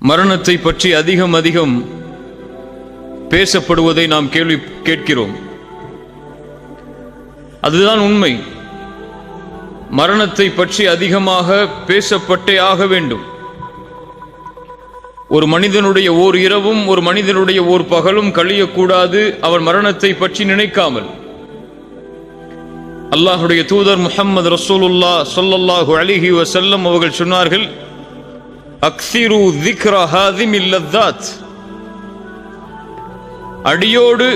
மரணத்தை பற்றி அதிகம் பேசப்படுவதை நாம் கேட்கிறோம். அதுதான் உண்மை. மரணத்தை பற்றி அதிகமாக பேசப்பட்டே ஆக வேண்டும். ஒரு மனிதனுடைய ஓர் இரவும் ஒரு மனிதனுடைய ஓர் பகலும் கழியக்கூடாது அவன் மரணத்தை பற்றி நினைக்காமல். அல்லாஹுடைய தூதர் முஹம்மது ரசூலுல்லாஹ் ஸல்லல்லாஹு அலைஹி வஸல்லம் அவர்கள் சொன்னார்கள், அக்ஸிரு ذிக்ர ஹாதிமில் லذாத், அடியோடு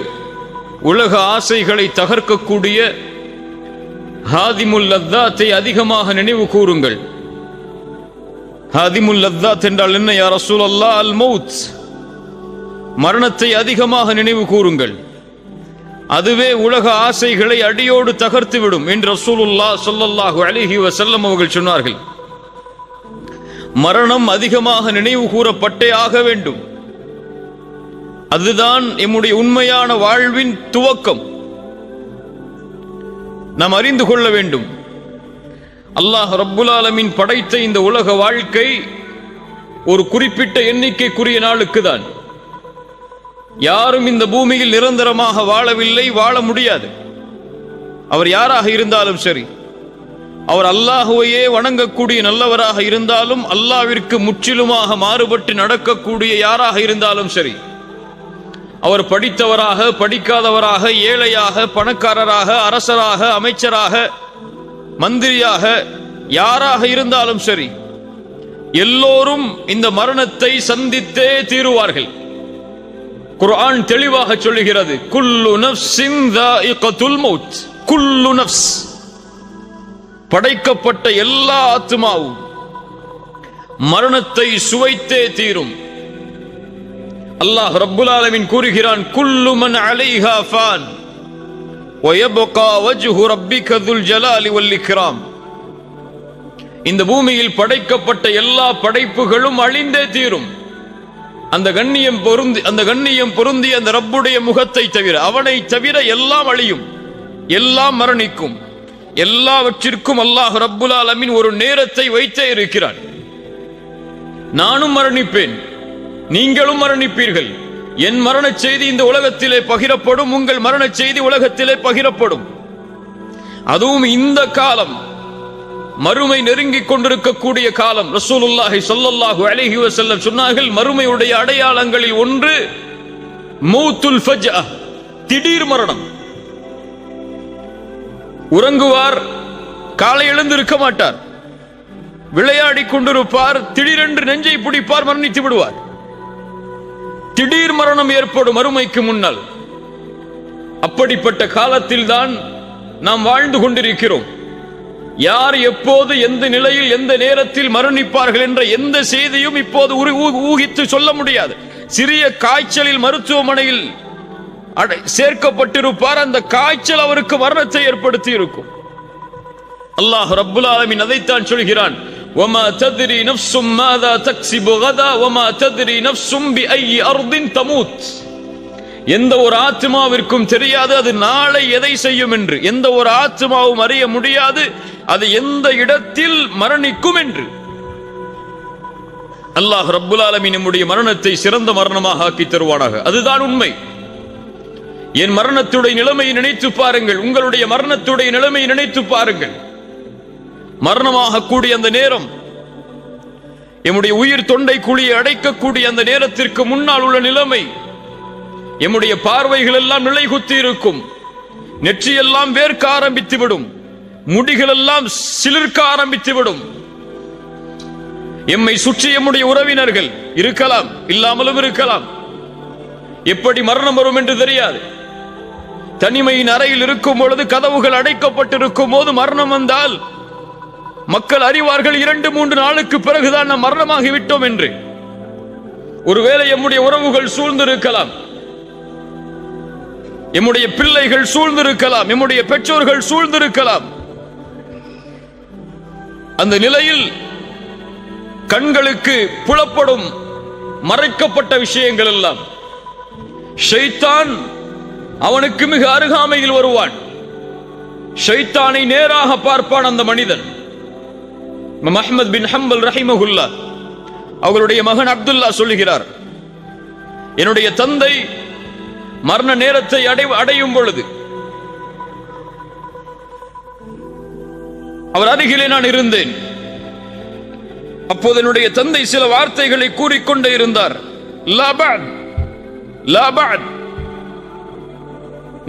உலக ஆசைகளை தகர்க்கக்கூடிய ஹாதிமுல் லذாத்தை அதிகமாக நினைவு கூறுங்கள். ஹாதிமுல் லذாத் என்றால் என்ன யா ரசூலல்லாஹ்? அல் மௌத், மரணத்தை அதிகமாக நினைவு கூறுங்கள், அதுவே உலக ஆசைகளை அடியோடு தகர்த்துவிடும் என்று ரசூலுல்லாஹ் ஸல்லல்லாஹு அலைஹி வஸல்லம் அவர்கள் சொன்னார்கள். மரணம் அதிகமாக நினைவு கூறப்பட்டே ஆக வேண்டும். அதுதான் எம்முடைய உண்மையான வாழ்வின் துவக்கம். நாம் அறிந்து கொள்ள வேண்டும், அல்லாஹ் ரப்புல் ஆலமீன் படைத்த இந்த உலக வாழ்க்கை ஒரு குறிப்பிட்ட எண்ணிக்கைக்குரிய நாளுக்கு தான். யாரும் இந்த பூமியில் நிரந்தரமாக வாழவில்லை, வாழ முடியாது. அவர் யாராக இருந்தாலும் சரி, அவர் அல்லாஹுவையே வணங்கக்கூடிய நல்லவராக இருந்தாலும், அல்லாஹ்விற்கு முற்றிலுமாக மாறுபட்டு நடக்கக்கூடிய யாராக இருந்தாலும் சரி, அவர் படித்தவராக படிக்காதவராக, ஏழையாக பணக்காரராக, அரசராக அமைச்சராக மந்திரியாக யாராக இருந்தாலும் சரி, எல்லோரும் இந்த மரணத்தை சந்தித்தே தீருவார்கள். குர்ஆன் தெளிவாக சொல்லுகிறது, குல்லு நஃப்ஸின் ذائقத்துல் மௌத். குல்லு நஃப்ஸ், படைக்கப்பட்ட எல்லா ஆத்மாவும் மரணத்தை சுவைத்தே தீரும். அல்லாஹ் ரப்புல் ஆலமீன் கூறுகிறான், குல்லு மன் அலைஹா ஃபான் வயப்கா வஜ்ஹு ரப்பிக துல் ஜலாலி வல் இக்ராம். இந்த பூமியில் படைக்கப்பட்ட எல்லா படைப்புகளும் அழிந்தே தீரும். அந்த கண்ணியம் பொருந்தி அந்த ரப்புடைய முகத்தை தவிர, அவனை தவிர எல்லாம் அழியும், எல்லாம் மரணிக்கும். எல்லாவற்றிற்கும் அல்லாஹ் ரப்புல் ஆலமீன் ஒரு நேரத்தை வைத்தே இருக்கிறான். நானும் மரணிப்பேன், நீங்களும் மரணிப்பீர்கள். என் மரண செய்தி இந்த உலகத்திலே பகிரப்படும், உங்கள் மரண செய்தி உலகத்திலே பகிரப்படும். அதுவும் இந்த காலம் மறுமை நெருங்கிக் கொண்டிருக்கக்கூடிய காலம். ரசூலுல்லாஹி ஸல்லல்லாஹு அலைஹி வஸல்லம் சொன்னார்கள், மறுமையுடைய அடையாளங்களில் ஒன்று மௌத்துல் ஃபஜ்அ, திடீர் மரணம். உறங்குவார், காலை எழுந்திருக்க மாட்டார், விளையாடி கொண்டிருப்பார், திடீரென்று நெஞ்சை பிடிப்பார், மரணித்து விடுவார். திடீர் மரணம் ஏற்படும் மறுமைக்கு முன்னால். அப்படிப்பட்ட காலத்தில் தான் நாம் வாழ்ந்து கொண்டிருக்கிறோம். யார் எப்போது எந்த நிலையில் எந்த நேரத்தில் மரணிப்பார்கள் என்ற எந்த செய்தியும் இப்போது ஊகித்து சொல்ல முடியாது. சிறிய காய்ச்சலில் மருத்துவமனையில் சேர்க்கப்பட்டிருப்பார், அந்த காய்ச்சல் அவருக்கு மரணத்தை ஏற்படுத்தி இருக்கும். அல்லாஹ் ரப்புல் ஆலமீன் அதைத்தான் சொல்கிறான், وما تدري نفس ماذا تكسب غدا وما تدري نفس بأي أرض تموت. எந்த ஒரு ஆத்மாவிற்கும் தெரியாது அது நாளை எதை செய்யும் என்று. எந்த ஒரு ஆத்மாவும் அறிய முடியாது அது எந்த இடத்தில் மரணிக்கும் என்று. அல்லாஹ் ரப்புல் ஆலமீன் நம்முடைய மரணத்தை சிறந்த மரணமாக ஆக்கி தருவானாக. அதுதான் உண்மை. என் மரணத்துடைய நிலைமையை நினைத்து பாருங்கள், உங்களுடைய மரணத்துடைய நிலைமையை நினைத்து பாருங்கள். மரணமாக கூடிய அந்த நேரம், எம்முடைய உயிர் தொண்டை குழியை அடைக்கக்கூடிய அந்த நேரத்திற்கு முன்னால் உள்ள நிலைமை, எம்முடைய பார்வைகள் எல்லாம் நிலைகுத்தி இருக்கும், நெற்றியெல்லாம் வேர்க்க ஆரம்பித்துவிடும், முடிகள் எல்லாம் சிலிர்க்க ஆரம்பித்துவிடும். எம்மை சுற்றி எம்முடைய உறவினர்கள் இருக்கலாம், இல்லாமலும் இருக்கலாம். எப்படி மரணம் வரும் என்று தெரியாது. தனிமையின் அறையில் இருக்கும் பொழுது, கதவுகள் அடைக்கப்பட்டிருக்கும் போது மரணம் வந்தால் மக்கள் அறிவார்கள் 2-3 நாளுக்கு பிறகுதான் நாம் மரணமாகி விட்டோம் என்று. ஒருவேளை எம்முடைய உறவுகள் சூழ்ந்திருக்கலாம், எம்முடைய பிள்ளைகள் சூழ்ந்திருக்கலாம், எம்முடைய பெற்றோர்கள் சூழ்ந்திருக்கலாம். அந்த நிலையில் கண்களுக்கு புலப்படும் மறைக்கப்பட்ட விஷயங்கள் எல்லாம், ஷைத்தான் அவனுக்கு மிக அருகாமையில் வருவான். ஷைத்தானை நேராக பார்ப்பான் அந்த மனிதன். அஹ்மத் பின் ஹம்பல் ரஹிமஹுல்லா அவர்களுடைய மகன் அப்துல்லா சொல்லுகிறார், என்னுடைய தந்தை மரண நேரத்தை அடையும் பொழுது அவர் அருகிலே நான் இருந்தேன். அப்போது என்னுடைய தந்தை சில வார்த்தைகளை கூறிக்கொண்டே இருந்தார்.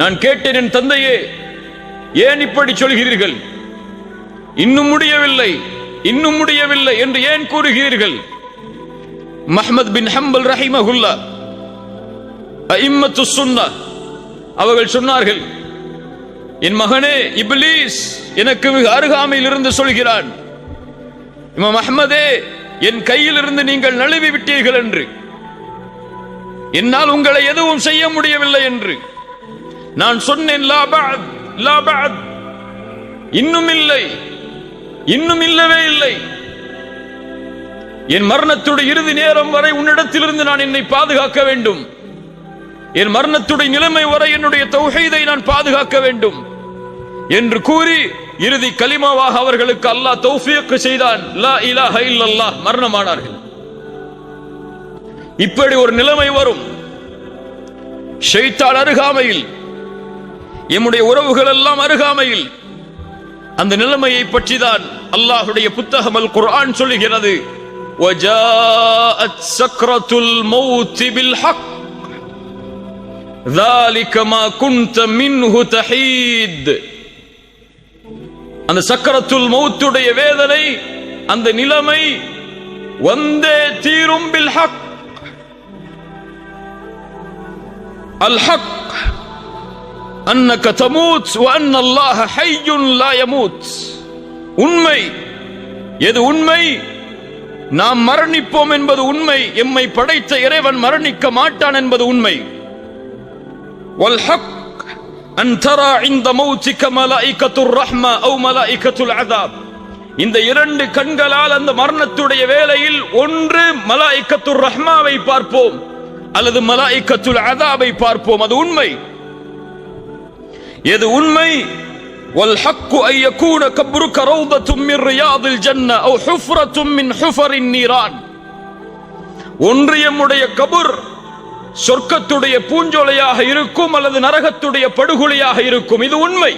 நான் கேட்டேன், என் தந்தையே, ஏன் இப்படி சொல்கிறீர்கள்? இன்னும் முடியவில்லை, இன்னும் முடியவில்லை என்று ஏன் கூறுகிறீர்கள்? முஹம்மது பின் ஹம்பல் ரஹிமஹுல்லா அஇம்மத்து சுன்னah அவர்கள் சொன்னார்கள், என் மகனே, இப்லீஸ் எனக்கு மிக அருகாமையில் இருந்து சொல்கிறான், இமாம் அஹ்மதே, என் கையில் இருந்து நீங்கள் நழுவி விட்டீர்கள் என்று, என்னால் உங்களை எதுவும் செய்ய முடியவில்லை என்று. நான் சொன்னேன், லா பஅத், லா பஅத், இன்னும் இல்லை, இன்னும் இல்லவே இல்லை. என் மரணத்துடைய இறுதி நேரம் வரை உன்னிடத்திலிருந்து நான் என்னை பாதுகாக்க வேண்டும். என் மரணத்துடைய நிலைமை வரை என்னுடைய தௌஹீதை நான் பாதுகாக்க வேண்டும் என்று கூறி இறுதி கலிமாவாக அவர்களுக்கு அல்லாஹ் தௌஃபீக் செய்தான். லா இலாஹ இல்லல்லாஹ், மரணமானார்கள். இப்படி ஒரு நிலைமை வரும். ஷைத்தான் அருகாமையில், எம்முடைய உறவுகள் எல்லாம் அருகாமையில். அந்த நிலைமையை பற்றி தான் அல்லாஹ்வுடைய புத்தகம் அல் குர்ஆன் சொல்லுகிறது, வஜாஅத் சக்ரத்துல் மௌத் பில் ஹக் ذلك ما كنت منه تحيد. அந்த சக்கரத்துல் மௌத்துடைய வேதனை, அந்த நிலைமை வந்தே தீரும். பில் ஹக், அல் ஹக் அன்னக தமூத் வ அன்ன அல்லாஹ ஹய்யுன் லா யமூத். உண்மை எது? உண்மை நாம் மரணிப்போம் என்பது உண்மை. எம்மை படைத்த இறைவன் மரணிக்க மாட்டான் என்பது உண்மை. வல் ஹக் அன் தரா இன்த மௌத்திக மலாயிகத்துர் ரஹ்மா அவ் மலாயிகத்துல் அஸாப். இந்த இரண்டு கண்களால் அந்த மரணத்துடைய வேளையில் ஒன்று மலாயிகத்துர் ரஹ்மாவை பார்ப்போம் அல்லது மலாயிகத்துல் அஸாபை பார்ப்போம். அது உண்மை. எது உண்மை? வல் ஹக்கு அன் யகூன கப்ருக ரௌதத்தும் மின் ரியாதில் ஜன்னah அவ் ஹுஃப்ரத்தும் மின் ஹுஃபரின் நீரான். ஒன்று எம்முடைய கபர் சொர்க்கத்துடைய பூஞ்சோலையாக இருக்கும் அல்லது நரகத்துடைய படுகொலையாக இருக்கும். இது உண்மை.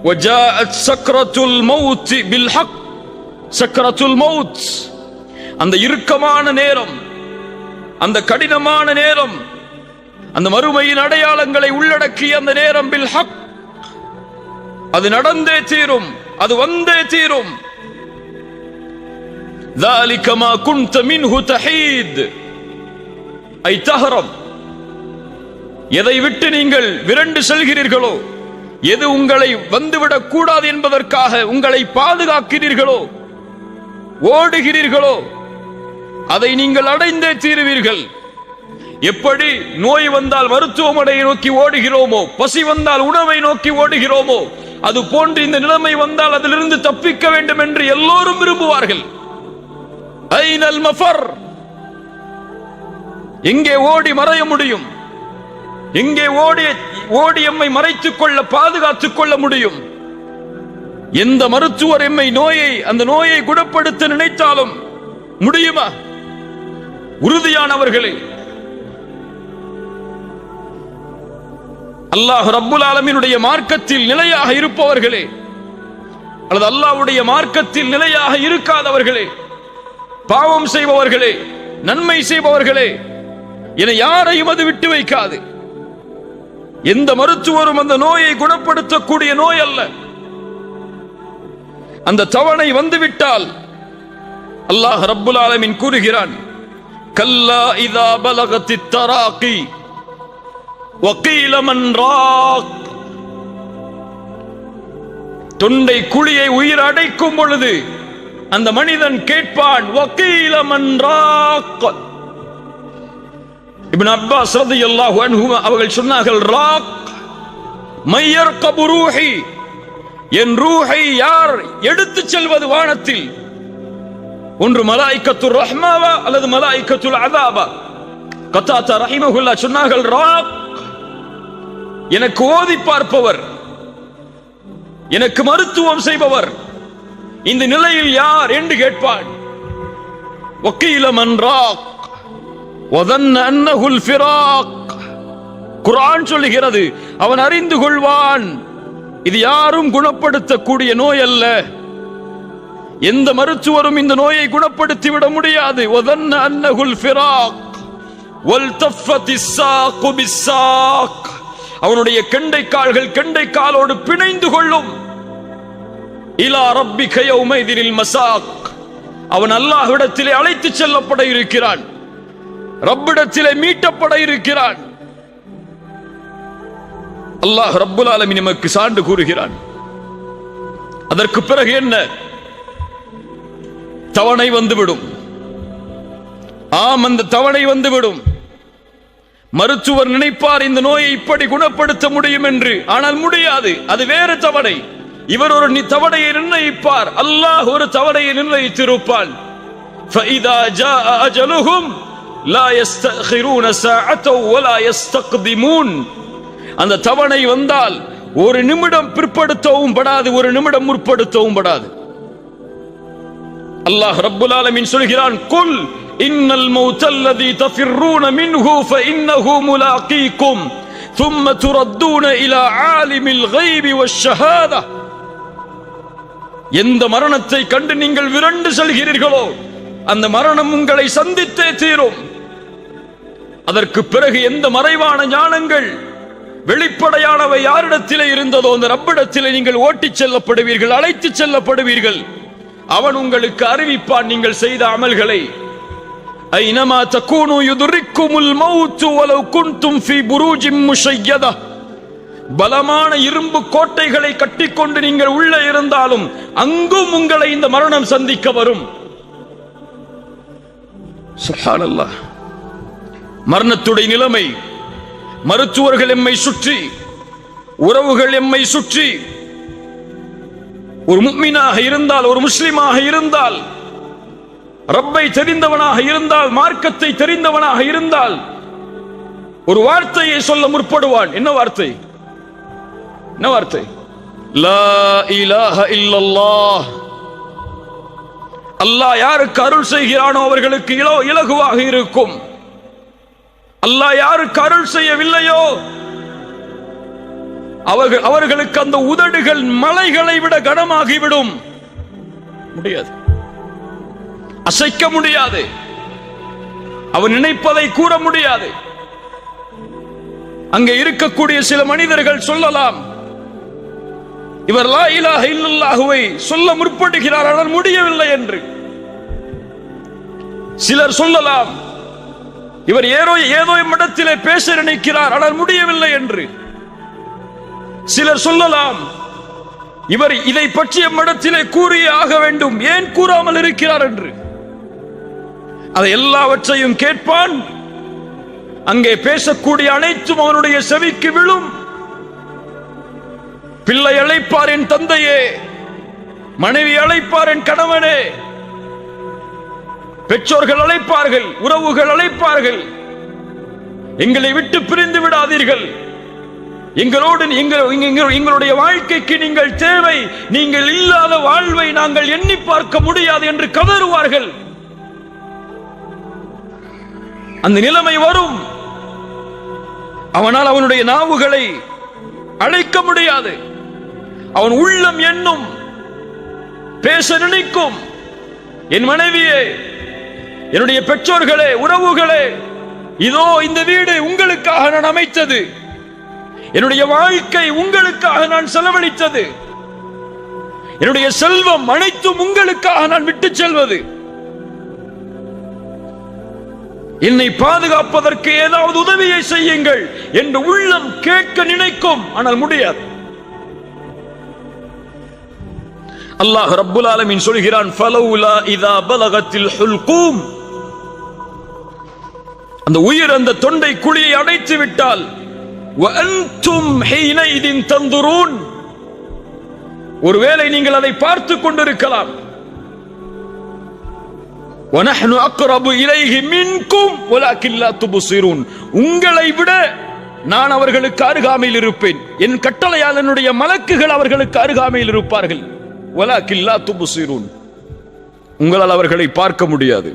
வஜாஅத் சக்ரத்துல் மௌத் பில் ஹக். சக்ரத்துல் மௌத், அந்த இறுக்கமான நேரம், அந்த கடினமான நேரம், அந்த மறுமையின் அடையாளங்களை உள்ளடக்கிய அந்த நேரம், பில் ஹக், அது நடந்தே தீரும், அது வந்தே தீரும். ذلك ما كنت منه تحيد ஐ தஹரம். எதை விட்டு நீங்கள் விரண்டு செல்கிறீர்களோ, எது உங்களை வந்துவிடக் கூடாது என்பதற்காக உங்களை பாதுகாக்கிறீர்களோ, ஓடுகிறீர்களோ, அதை நீங்கள் அடைந்தே தீருவீர்கள். எப்படி நோய் வந்தால் மருத்துவமனையை நோக்கி ஓடுகிறோமோ, பசி வந்தால் உணவை நோக்கி ஓடுகிறோமோ, அது போன்று இந்த நிலைமை வந்தால் அதிலிருந்து தப்பிக்க வேண்டும் என்று எல்லோரும் விரும்புவார்கள். ஐனல் மஃபர், எங்கே ஓடி மறைய முடியும்? எங்கே ஓடி எம்மை மறைத்துக் கொள்ள, பாதுகாத்துக் கொள்ள முடியும்? எந்த மருத்துவர் எம்மை அந்த நோயை குணப்படுத்த நினைத்தாலும் முடியுமா? உறுதியானவர்களே, அல்லாஹ் ரப்புல் ஆலமீனுடைய மார்க்கத்தில் நிலையாக இருப்பவர்களே, அல்லது அல்லாஹ்வுடைய மார்க்கத்தில் நிலையாக இருக்காதவர்களே, பாவம் செய்பவர்களே, நன்மை செய்பவர்களே என யாரையும் அது விட்டு வைக்காது. எந்த மருத்துவரும் அந்த நோயை குணப்படுத்தக்கூடிய நோய் அல்ல. அந்த தவணை வந்துவிட்டால் அல்லாஹ் ரப்புல் ஆலமீன் கூறுகிறான், கல்லா இதா பலகத்தித் தராகி வகீல மன் ராக். தொண்டை குழியை உயிர் அடைக்கும் பொழுது அந்த மனிதன் கேட்பான், வகீல மன் ராக். இப்னு அப்பாஸ் ரலியல்லாஹு அன்ஹு அவர்கள் சொன்னார்கள், ராக் மையர்கபு ரூஹி, என் ரூஹை யார் எடுத்துச் செல்வது வானத்தில்? ஒன்று மலாயிகத்துர் ரஹ்மாவா அல்லது மலாயிகத்துல் அஸாபா? கத்தாதா ரஹிமஹுல்லாஹ் சொன்னார்கள், ராக் எனக்கு ஓதி பார்ப்பவர், எனக்கு மருத்துவம் செய்பவர், இந்த நிலையில் யார் என்று கேட்பான். وقيل من راق وظن أنه الفراق. குர்ஆன் சொல்லுகிறது, அவன் அறிந்து கொள்வான் இது யாரும் குணப்படுத்தக்கூடிய நோய் அல்ல, எந்த மருத்துவரும் இந்த நோயை குணப்படுத்தி விட முடியாது. وظن أنه الفراق والتفت الساق بالساق. அவனுடைய கெண்டை கால்கள் கெண்டை காலோடு பிணைந்து கொள்ளும். இலா ரப்பிக யௌமைதில் மசாக். அவன் அல்லாஹ்விடத்திலே அழைத்து செல்லப்பட இருக்கிறான், ரப்பிடத்திலே மீட்டப்பட இருக்கிறான். அல்லாஹ் ரப்புல் ஆலமீன் நமக்கு சான்று கூறுகிறான். அதற்கு பிறகு என்ன? தவணை வந்துவிடும். அந்த தவணை வந்துவிடும். மருத்துவர் நினைப்பார் இந்த நோயை இப்படி குணப்படுத்த முடியும் என்று, ஆனால் முடியாது. அது வேறு தவணை. இவர் ஒரு தவணையை நிர்ணயிப்பார், அல்லாஹ் ஒரு தவணையை நிர்ணயித்திருப்பான். فَإِذَا جَاءَ أَجَلُهُمْ لَا يَسْتَأْخِرُونَ سَاعَةً وَلَا يَسْتَقْدِمُونَ. அந்த தவணை வந்தால் ஒரு நிமிடம் பிற்படுத்தவும் படாது, ஒரு நிமிடம் முற்படுத்தவும் படாது. அல்லாஹ் ரப்புல் ஆலமீன் சொல்கிறான், குல் இன்னல் மௌத்தல்லதி தஃபிர்ரூன மின்ஹு ஃபஇன்னஹு முலாகீக்கும் ثم تردون إلى عالم الغيب والشهادة. எந்த மரணத்தை கண்டு நீங்கள் விரண்டு செல்கிறீர்களோ அந்த மரணம் உங்களை சந்தித்தே தீரும். அதற்கு பிறகு எந்த மறைவான ஞானங்கள் வெளிப்படையானவை யாரிடத்திலே இருந்ததோ அந்த ரப்பிடத்திலே நீங்கள் ஓட்டிச் செல்லப்படுவீர்கள், அழைத்து செல்லப்படுவீர்கள். அவன் உங்களுக்கு அறிவிப்பான் நீங்கள் செய்த அமல்களை. ஐனமா தகூனு யுத்ரிக்குமுல் மௌத் வலவ் குன்தும் ஃபீ புரூஜின் முஷய்யதா. பலமான இரும்பு கோட்டைகளை கட்டிக்கொண்டு நீங்கள் உள்ளே இருந்தாலும் அங்கும் உங்களை இந்த மரணம் சந்திக்க வரும். சுப்ஹானல்லாஹ். மரணத்துடைய நிலைமை, மருத்துவர்கள் எம்மை சுற்றி, உறவுகள் எம்மை சுற்றி. ஒரு முஃமினாக இருந்தால், ஒரு முஸ்லிமாக இருந்தால், ரப்பை தெரிந்தவனாக இருந்தால், மார்க்கத்தை தெரிந்தவனாக இருந்தால் ஒரு வார்த்தையை சொல்ல முற்படுவான். என்ன வார்த்தை? என்ன வார்த்தை? லா இலாஹ இல்லல்லாஹ். அல்லாஹ் யாருக்கு அருள் செய்கிறானோ அவர்களுக்கு இலகுவாக இருக்கும். அல்லாஹ் யாருக்கு அருள் செய்யவில்லையோ அவர்களுக்கு அந்த உதடுகள் மலைகளை விட கனமாகிவிடும். முடியாது, அசைக்க முடியாது, அவன் நினைப்பதை கூற முடியாது. அங்கே இருக்கக்கூடிய சில மனிதர்கள் சொல்லலாம், இவர் லா இலாஹ இல்லல்லாஹுவை சொல்ல முற்படுகிறார், ஆனால் முடியவில்லை என்று. சிலர் சொல்லலாம், இவர் ஏதோ இடத்திலே பேச நினைக்கிறார், ஆனால் முடியவில்லை என்று. சிலர் சொல்லலாம், இவர் இதை பற்றிய இடத்திலே கூறியே ஆக வேண்டும், ஏன் கூறாமல் இருக்கிறார் என்று. அதை எல்லாவற்றையும் கேட்பான். அங்கே பேசக்கூடிய அனைத்தும் அவனுடைய செவிக்கு விழும். பிள்ளை அழைப்பார், என் தந்தையே. மனைவி அழைப்பார், என் கணவனே. பெற்றோர்கள் அழைப்பார்கள், உறவுகள் அழைப்பார்கள், எங்களை விட்டு பிரிந்து விடாதீர்கள், எங்களோடு எங்களுடைய வாழ்க்கைக்கு நீங்கள் தேவை, நீங்கள் இல்லாத வாழ்வை நாங்கள் எண்ணி பார்க்க முடியாது என்று கதறுவார்கள். அந்த நிலைமை வரும். அவனால் அவனுடைய நாவுகளை அழைக்க முடியாது. அவன் உள்ளம் எண்ணும், பேச நினைக்கும், என் மனைவியே, என்னுடைய பெற்றோர்களே, உறவுகளே, இதோ இந்த வீடு உங்களுக்காக நான் அமைத்தது, என்னுடைய வாழ்க்கை உங்களுக்காக நான் செலவழித்தது, என்னுடைய செல்வம் அனைத்தும் உங்களுக்காக நான் விட்டு செல்வது, என்னை பாதுகாப்பதற்கு ஏதாவது உதவியை செய்யுங்கள் என்று உள்ளம் கேட்க நினைக்கும், ஆனால் முடியாது. அல்லாஹ் ரப்புல் ஆலமீன் சொல்கிறான், ஃபலௌலா இதா பலகத்தில் ஹுல்கூம். அந்த உயிர் அந்த தொண்டை குழியை அடைத்து விட்டால், வஅன்தும் ஹீனைதின் தந்துரூன். ஒருவேளை நீங்கள் அதை பார்த்துக் கொண்டிருக்கலாம். வனஹ்னு அக்ரபு இலைஹி மின்கும் வலக்கின் லா துப்சிரூன். உங்களை விட நான் அவர்களுக்கு அருகாமையில் இருப்பேன். என் கட்டளையால் என்னுடைய மலக்குகள் அவர்களுக்கு அருகாமையில் இருப்பார்கள். வலக்கின் லா துப்சிரூன். உங்களால் அவர்களை பார்க்க முடியாது.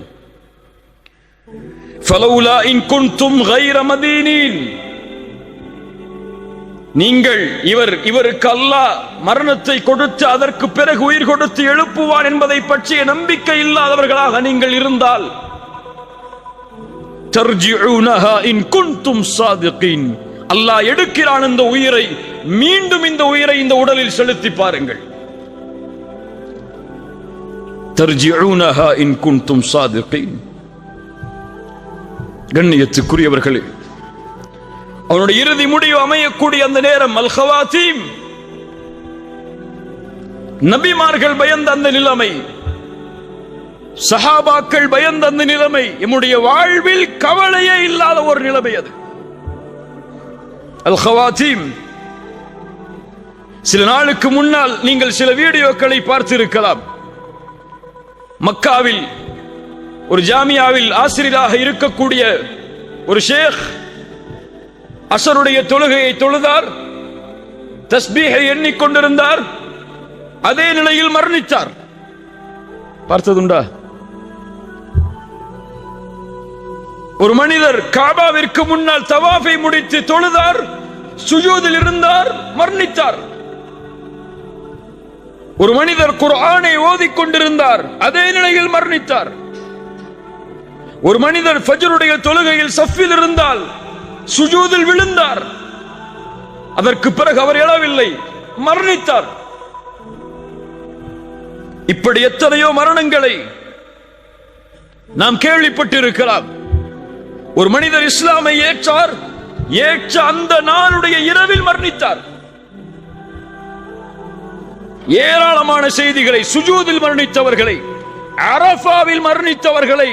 ஃபலௌலா இன் குன்தும் கைர மதீனீன், நீங்கள் இவருக்கு அல்லாஹ் மரணத்தை கொடுத்து அதற்கு பிறகு உயிர் கொடுத்து எழுப்புவான் என்பதை பற்றிய நம்பிக்கை இல்லாதவர்களாக நீங்கள் இருந்தால், தர்ஜிஊனஹா இன் குன்தும் சாதிகீன், அல்லாஹ் எடுக்கிறான் இந்த உயிரை, மீண்டும் இந்த உயிரை இந்த உடலில் செலுத்தி பாருங்கள். தர்ஜிஊனஹா இன் குன்தும் சாதிகீன். கண்ணியத்துக்குரியவர்களே, அவனுடைய இறுதி முடிவு அமையக்கூடிய அந்த நேரம் அல் ஹவாத்தீம், நபிமார்கள் பயந்த அந்த நிலைமை, சஹாபாக்கள் பயந்த அந்த நிலைமை, நம்முடைய வாழ்வில் கவலையே இல்லாத ஒரு நிலைமை அது அல் ஹவாத்தீம். சில நாளுக்கு முன்னால் நீங்கள் சில வீடியோக்களை பார்த்திருக்கலாம். மக்காவில் ஒரு ஜாமியாவில் ஆசிரியராக இருக்கக்கூடிய ஒரு ஷேக் அசருடைய தொழுகையை தொழுதார், தஸ்பீஹை எண்ணிக்கொண்டிருந்தார், அதே நிலையில் மரணித்தார். பார்த்ததுண்டா? ஒரு மனிதர் காபாவிற்கு முன்னால் தவாஃபை முடித்து தொழுதார், சுஜூதில் இருந்தார், மரணித்தார். ஒரு மனிதர் குர்ஆனை ஓதிக்கொண்டிருந்தார், அதே நிலையில் மரணித்தார். ஒரு மனிதர் ஃபஜ்ருடைய தொழுகையில் சஃபில் இருந்தால் சுஜூதில் விழுந்தார், அதற்கு பிறகு அவர் எழவில்லை, மரணித்தார். இப்படி எத்தனையோ மரணங்களை நாம் கேள்விப்பட்டிருக்கலாம். ஒரு மனிதர் இஸ்லாமை ஏற்றார், ஏற்ற அந்த நாளுடைய இரவில் மரணித்தார். ஏராளமான செய்திகளை, சுஜூதில் மரணித்தவர்களை, அரஃபாவில் மரணித்தவர்களை,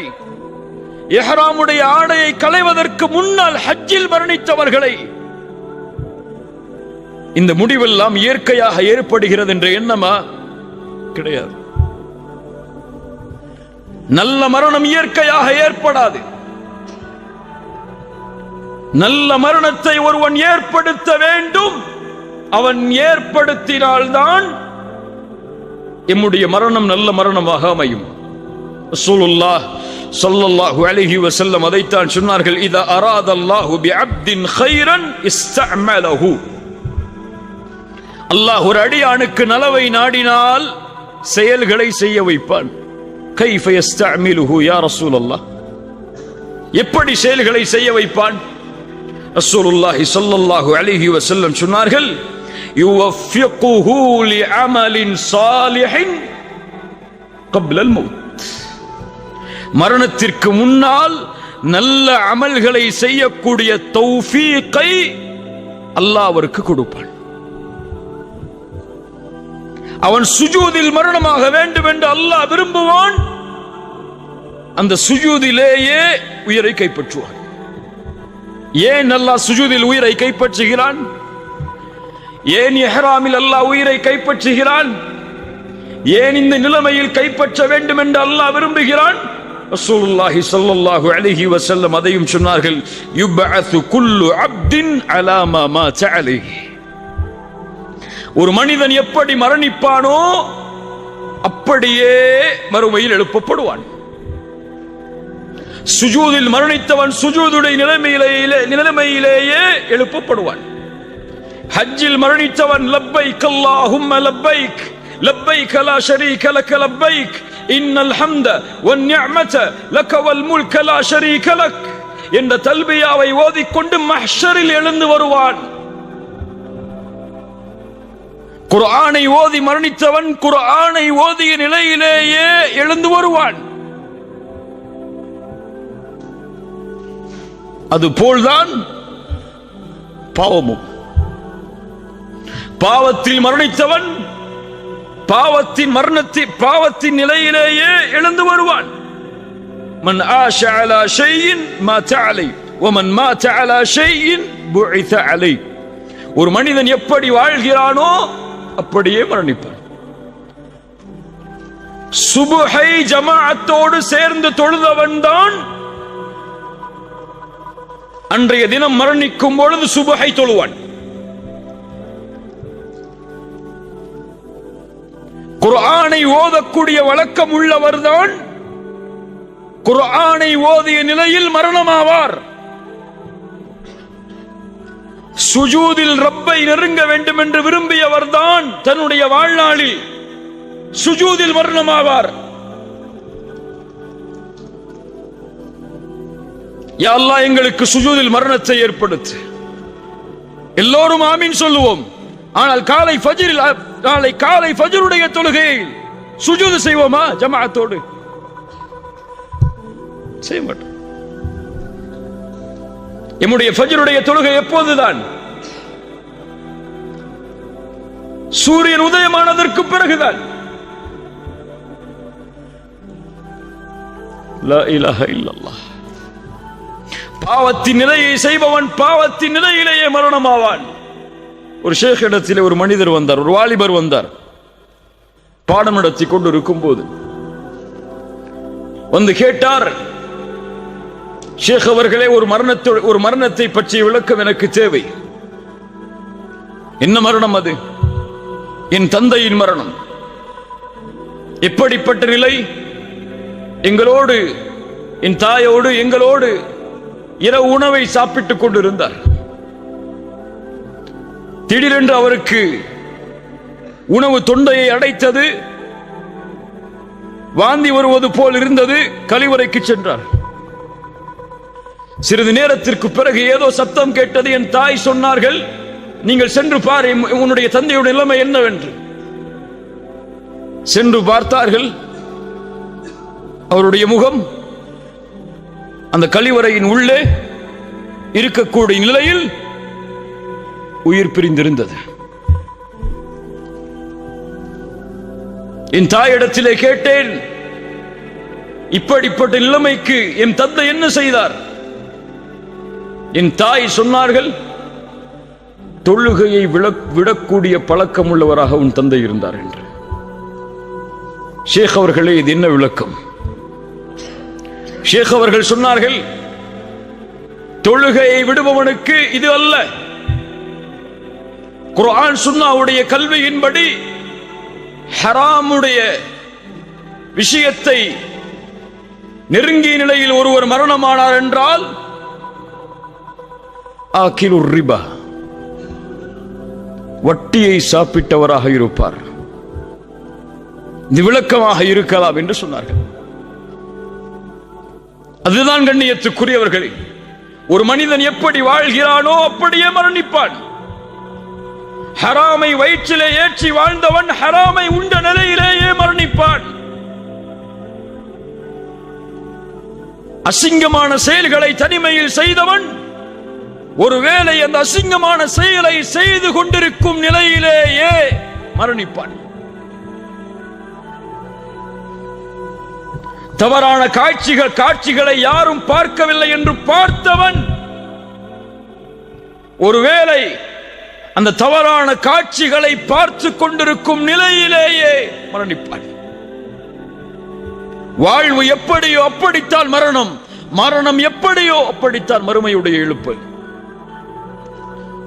இஹ்ராமுடைய ஆடையை களைவதற்கு முன்னால் ஹஜ்ஜில் மரணித்தவர்களை. இந்த முடிவெல்லாம் இயற்கையாக ஏற்படுகிறது என்ற எண்ணமா? கிடையாது. நல்ல மரணம் இயற்கையாக ஏற்படாது. நல்ல மரணத்தை ஒருவன் ஏற்படுத்த வேண்டும். அவன் ஏற்படுத்தினால்தான் எம்முடைய மரணம் நல்ல மரணமாக அமையும். ரசூலுல்லாஹ் ஸல்லல்லாஹு அலைஹி வஸல்லம் அதைத்தான் சொன்னார்கள், இதா அராதல்லாஹு பிஅப்தின் கைரன் இஸ்தஅமலஹு. அல்லாஹ் ஒரு அடியானுக்கு நலவை நாடினால் செயல்களை செய்ய வைப்பான். கைஃப யஸ்தஅமிலுஹு யா ரசூலல்லாஹ், எப்படி செயல்களை செய்ய வைப்பான்? ரசூலுல்லாஹி ஸல்லல்லாஹு அலைஹி வஸல்லம் சொன்னார்கள், யுவஃபிகுஹு லிஅமலின் ஸாலிஹின் கப்லல் மௌத். மரணத்திற்கு முன்னால் நல்ல அமல்களை செய்யக்கூடிய தௌஃபீகை அல்லாஹ் அவருக்கு கொடுப்பான். அவன் சுஜூதில் மரணமாக வேண்டும் என்று அல்லாஹ் விரும்புவான். அந்த சுஜூதிலேயே உயிரை கைப்பற்றுவான். ஏன் அல்லாஹ் சுஜூதில் உயிரை கைப்பற்றுகிறான்? ஏன் இஹ்ராமில் அல்லாஹ் உயிரை கைப்பற்றுகிறான்? ஏன் இந்த நிலைமையில் கைப்பற்ற வேண்டும் என்று அல்லாஹ் விரும்புகிறான்? ரசூலுல்லாஹி ஸல்லல்லாஹு அலைஹி வஸல்லம் அதையும் சொன்னார்கள், யுபஅது குல்லு அப்தின் அலா மா மாத அலைஹி. ஒரு மனிதன் எப்படி மரணிப்பானோ அப்படியே மறுமையில் எழுப்பப்படுவான். சுஜூதில் மரணித்தவன் சுஜூதுடைய நிலைமையிலேயே எழுப்பப்படுவான். ஹஜ்ஜில் மரணித்தவன் லப்பைக் அல்லாஹும்ம லப்பைக் லப்பைக் லா ஷரீக லக லப்பைக் இன்னல் ஹம்த வன் நிஅமத லக வல் முல்க லா ஷரீக லக் என்ற தல்பியாவை ஓதிக்கொண்டு மஹ்ஷரில் எழுந்து வருவான். குர்ஆனை ஓதி மரணித்தவன் குர்ஆனை ஓதிய நிலையிலேயே எழுந்து வருவான். அதுபோல்தான் பாவமும். பாவத்தில் மரணித்தவன் பாவத்தின் நிலையிலேயே எழுந்து வருவான். மன் ஆஷ அலா ஷைஇன் மாத அலை வமன் மாத அலா ஷைஇன் புஇத அலை. ஒரு மனிதன் எப்படி வாழ்கிறானோ அப்படியே மரணிப்பான். சுபஹை ஜமாஅத்தோடு சேர்ந்து தொழுதவன் தான் அன்றைய தினம் மரணிக்கும் பொழுது சுபஹை தொழுவான். குர்ஆனை ஓதக்கூடிய வழக்கம் உள்ளவர்தான் குர்ஆனை ஓதிய நிலையில் மரணமாவார். சுஜூதில் ரப்பை நெருங்க வேண்டும் என்று விரும்பியவர்தான் தன்னுடைய வாழ்நாளில் சுஜூதில் மரணமாவார். யா அல்லாஹ், எங்களுக்கு சுஜூதில் மரணத்தை ஏற்படுத்து. எல்லோரும் ஆமீன் சொல்லுவோம். ஆனால் நாளை காலை ஃபஜ்ருடைய தொழுகையில் சுஜூது செய்வோமா? ஜமாஅத்தோடு செய்ய மாட்டோம். நம்முடைய ஃபஜ்ருடைய தொழுகை எப்போதுதான்? சூரியன் உதயமானதற்கு பிறகுதான். லா இலாஹ இல்லல்லாஹ். பாவத்தின் நிலையை செய்பவன் பாவத்தின் நிலையிலேயே மரணமாவான். ஒரு ஷேக் இடத்திலே ஒரு மனிதர் வந்தார், ஒரு வாலிபர் வந்தார். பாடம் நடத்தி கொண்டு இருக்கும் போது வந்து கேட்டார், ஷேக் அவர்களே, ஒரு மரணத்தை பற்றிய விளக்கம் எனக்கு தேவை. என்ன மரணம் அது? என் தந்தையின் மரணம். எப்படிப்பட்ட நிலை? எங்களோடு, என் தாயோடு எங்களோடு இரவு உணவை சாப்பிட்டுக் கொண்டிருந்தார். திடீரென்று அவருக்கு உணவு தொண்டையை அடைத்தது, வாந்தி வருவது போல் இருந்தது. கழிவறைக்கு சென்றார். சிறிது நேரத்திற்கு பிறகு ஏதோ சத்தம் கேட்டது. என் தாய் சொன்னார்கள், நீங்கள் சென்று பார் உன்னுடைய தந்தையுடைய நிலைமை என்னவென்று. சென்று பார்த்தார்கள். அவருடைய முகம் அந்த கழிவறையின் உள்ளே இருக்கக்கூடிய நிலையில் உயிர் பிரிந்திருந்தது. என் தாயிடத்திலே கேட்டேன், இப்படிப்பட்ட நிலைமைக்கு என் தந்தை என்ன செய்தார்? என் தாய் சொன்னார்கள், தொழுகையை விடக்கூடிய பழக்கம் உள்ளவராக உன் தந்தை இருந்தார் என்று. ஷேக் அவர்களே, இது என்ன விளக்கம்? ஷேக் அவர்கள் சொன்னார்கள், தொழுகையை விடுபவனுக்கு இது அல்ல. குர்ஆன் சுன்னாவுடைய கல்வியின்படி ஹராமுடைய விஷயத்தை நெருங்கிய நிலையில் ஒருவர் மரணமானார் என்றால் ஆகிலுர் ரிபா, வட்டியை சாப்பிட்டவராக இருப்பார். இது விளக்கமாக இருக்கலாம் என்று சொன்னார்கள். அதுதான் கண்ணியத்துக்குரியவர்களே, ஒரு மனிதன் எப்படி வாழ்கிறானோ அப்படியே மரணிப்பான். ஹராமை வயிற்றிலே ஏற்றி வாழ்ந்தவன் ஹராமை உண்ட நிலையிலேயே மரணிப்பான். அசிங்கமான செயல்களை தனிமையில் செய்தவன் ஒருவேளை அந்த அசிங்கமான செயலை செய்து கொண்டிருக்கும் நிலையிலேயே மரணிப்பான். தவறான காட்சிகளை யாரும் பார்க்கவில்லை என்று பார்த்தவன் ஒருவேளை அந்த தவறான காட்சிகளை பார்த்து கொண்டிருக்கும் நிலையிலேயே மரணிப்பான். வாழ்வு எப்படியோ அப்படித்தான் மரணம், மரணம் எப்படியோ அப்படித்தான் மறுமையுடைய எழுப்பு.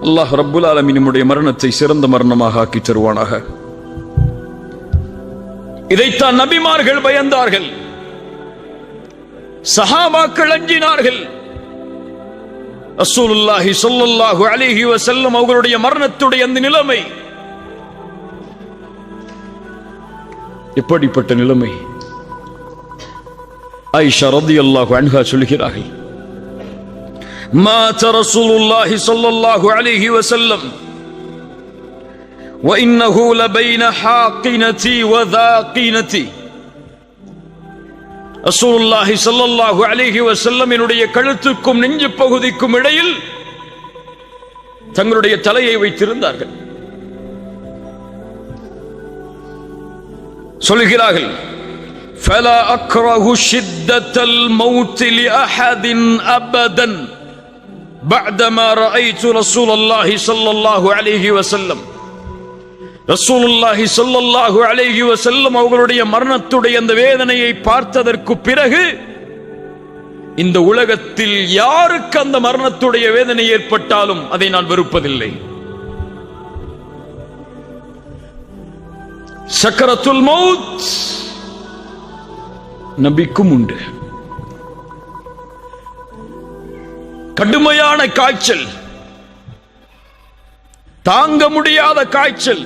அல்லாஹ் ரப்புல் ஆலமீன் நம்முடைய மரணத்தை சிறந்த மரணமாக ஆக்கி தருவானாக. இதைத்தான் நபிமார்கள் பயந்தார்கள், சஹாபாக்கள் அஞ்சினார்கள். ரசூலுல்லாஹி ஸல்லல்லாஹு அலைஹி வஸல்லம் அவர்களுடைய மரணத்துடைய அந்த நிலைமை எப்படிப்பட்ட நிலைமை? ஆயிஷா ரலியல்லாஹு அன்ஹா சொல்கிறார்கள், மாத ரசூலுல்லாஹி ஸல்லல்லாஹு அலைஹி வஸல்லம் வ இன்னஹு லபைன ஹாகினதி வ தாகினதி. ரசூலுல்லாஹி ஸல்லல்லாஹு அலைஹி வஸல்லம் என்னுடைய கழுத்துக்கும் நெஞ்சு பகுதிக்கும் இடையில் தங்களுடைய தலையை வைத்திருந்தார்கள். சொல்கிறார்கள், ஃபலா அக்ரஹு ஷித்தத்தல் மௌத் லிஅஹதின் அபதன் பஅதமா ரஅய்து ரசூலுல்லாஹி ஸல்லல்லாஹு அலைஹி வஸல்லம். ரசூலுல்லாஹி ஸல்லல்லாஹு அலைஹி வஸல்லம் அவர்களுடைய மரணத்துடைய அந்த வேதனையை பார்த்ததற்கு பிறகு இந்த உலகத்தில் யாருக்கு அந்த மரணத்துடைய வேதனை ஏற்பட்டாலும் அதை நான் வெறுப்பதில்லை. சக்கரத்துல் மௌத் நபிக்கும் உண்டு, கடுமையான காய்ச்சல், தாங்க முடியாத காய்ச்சல்,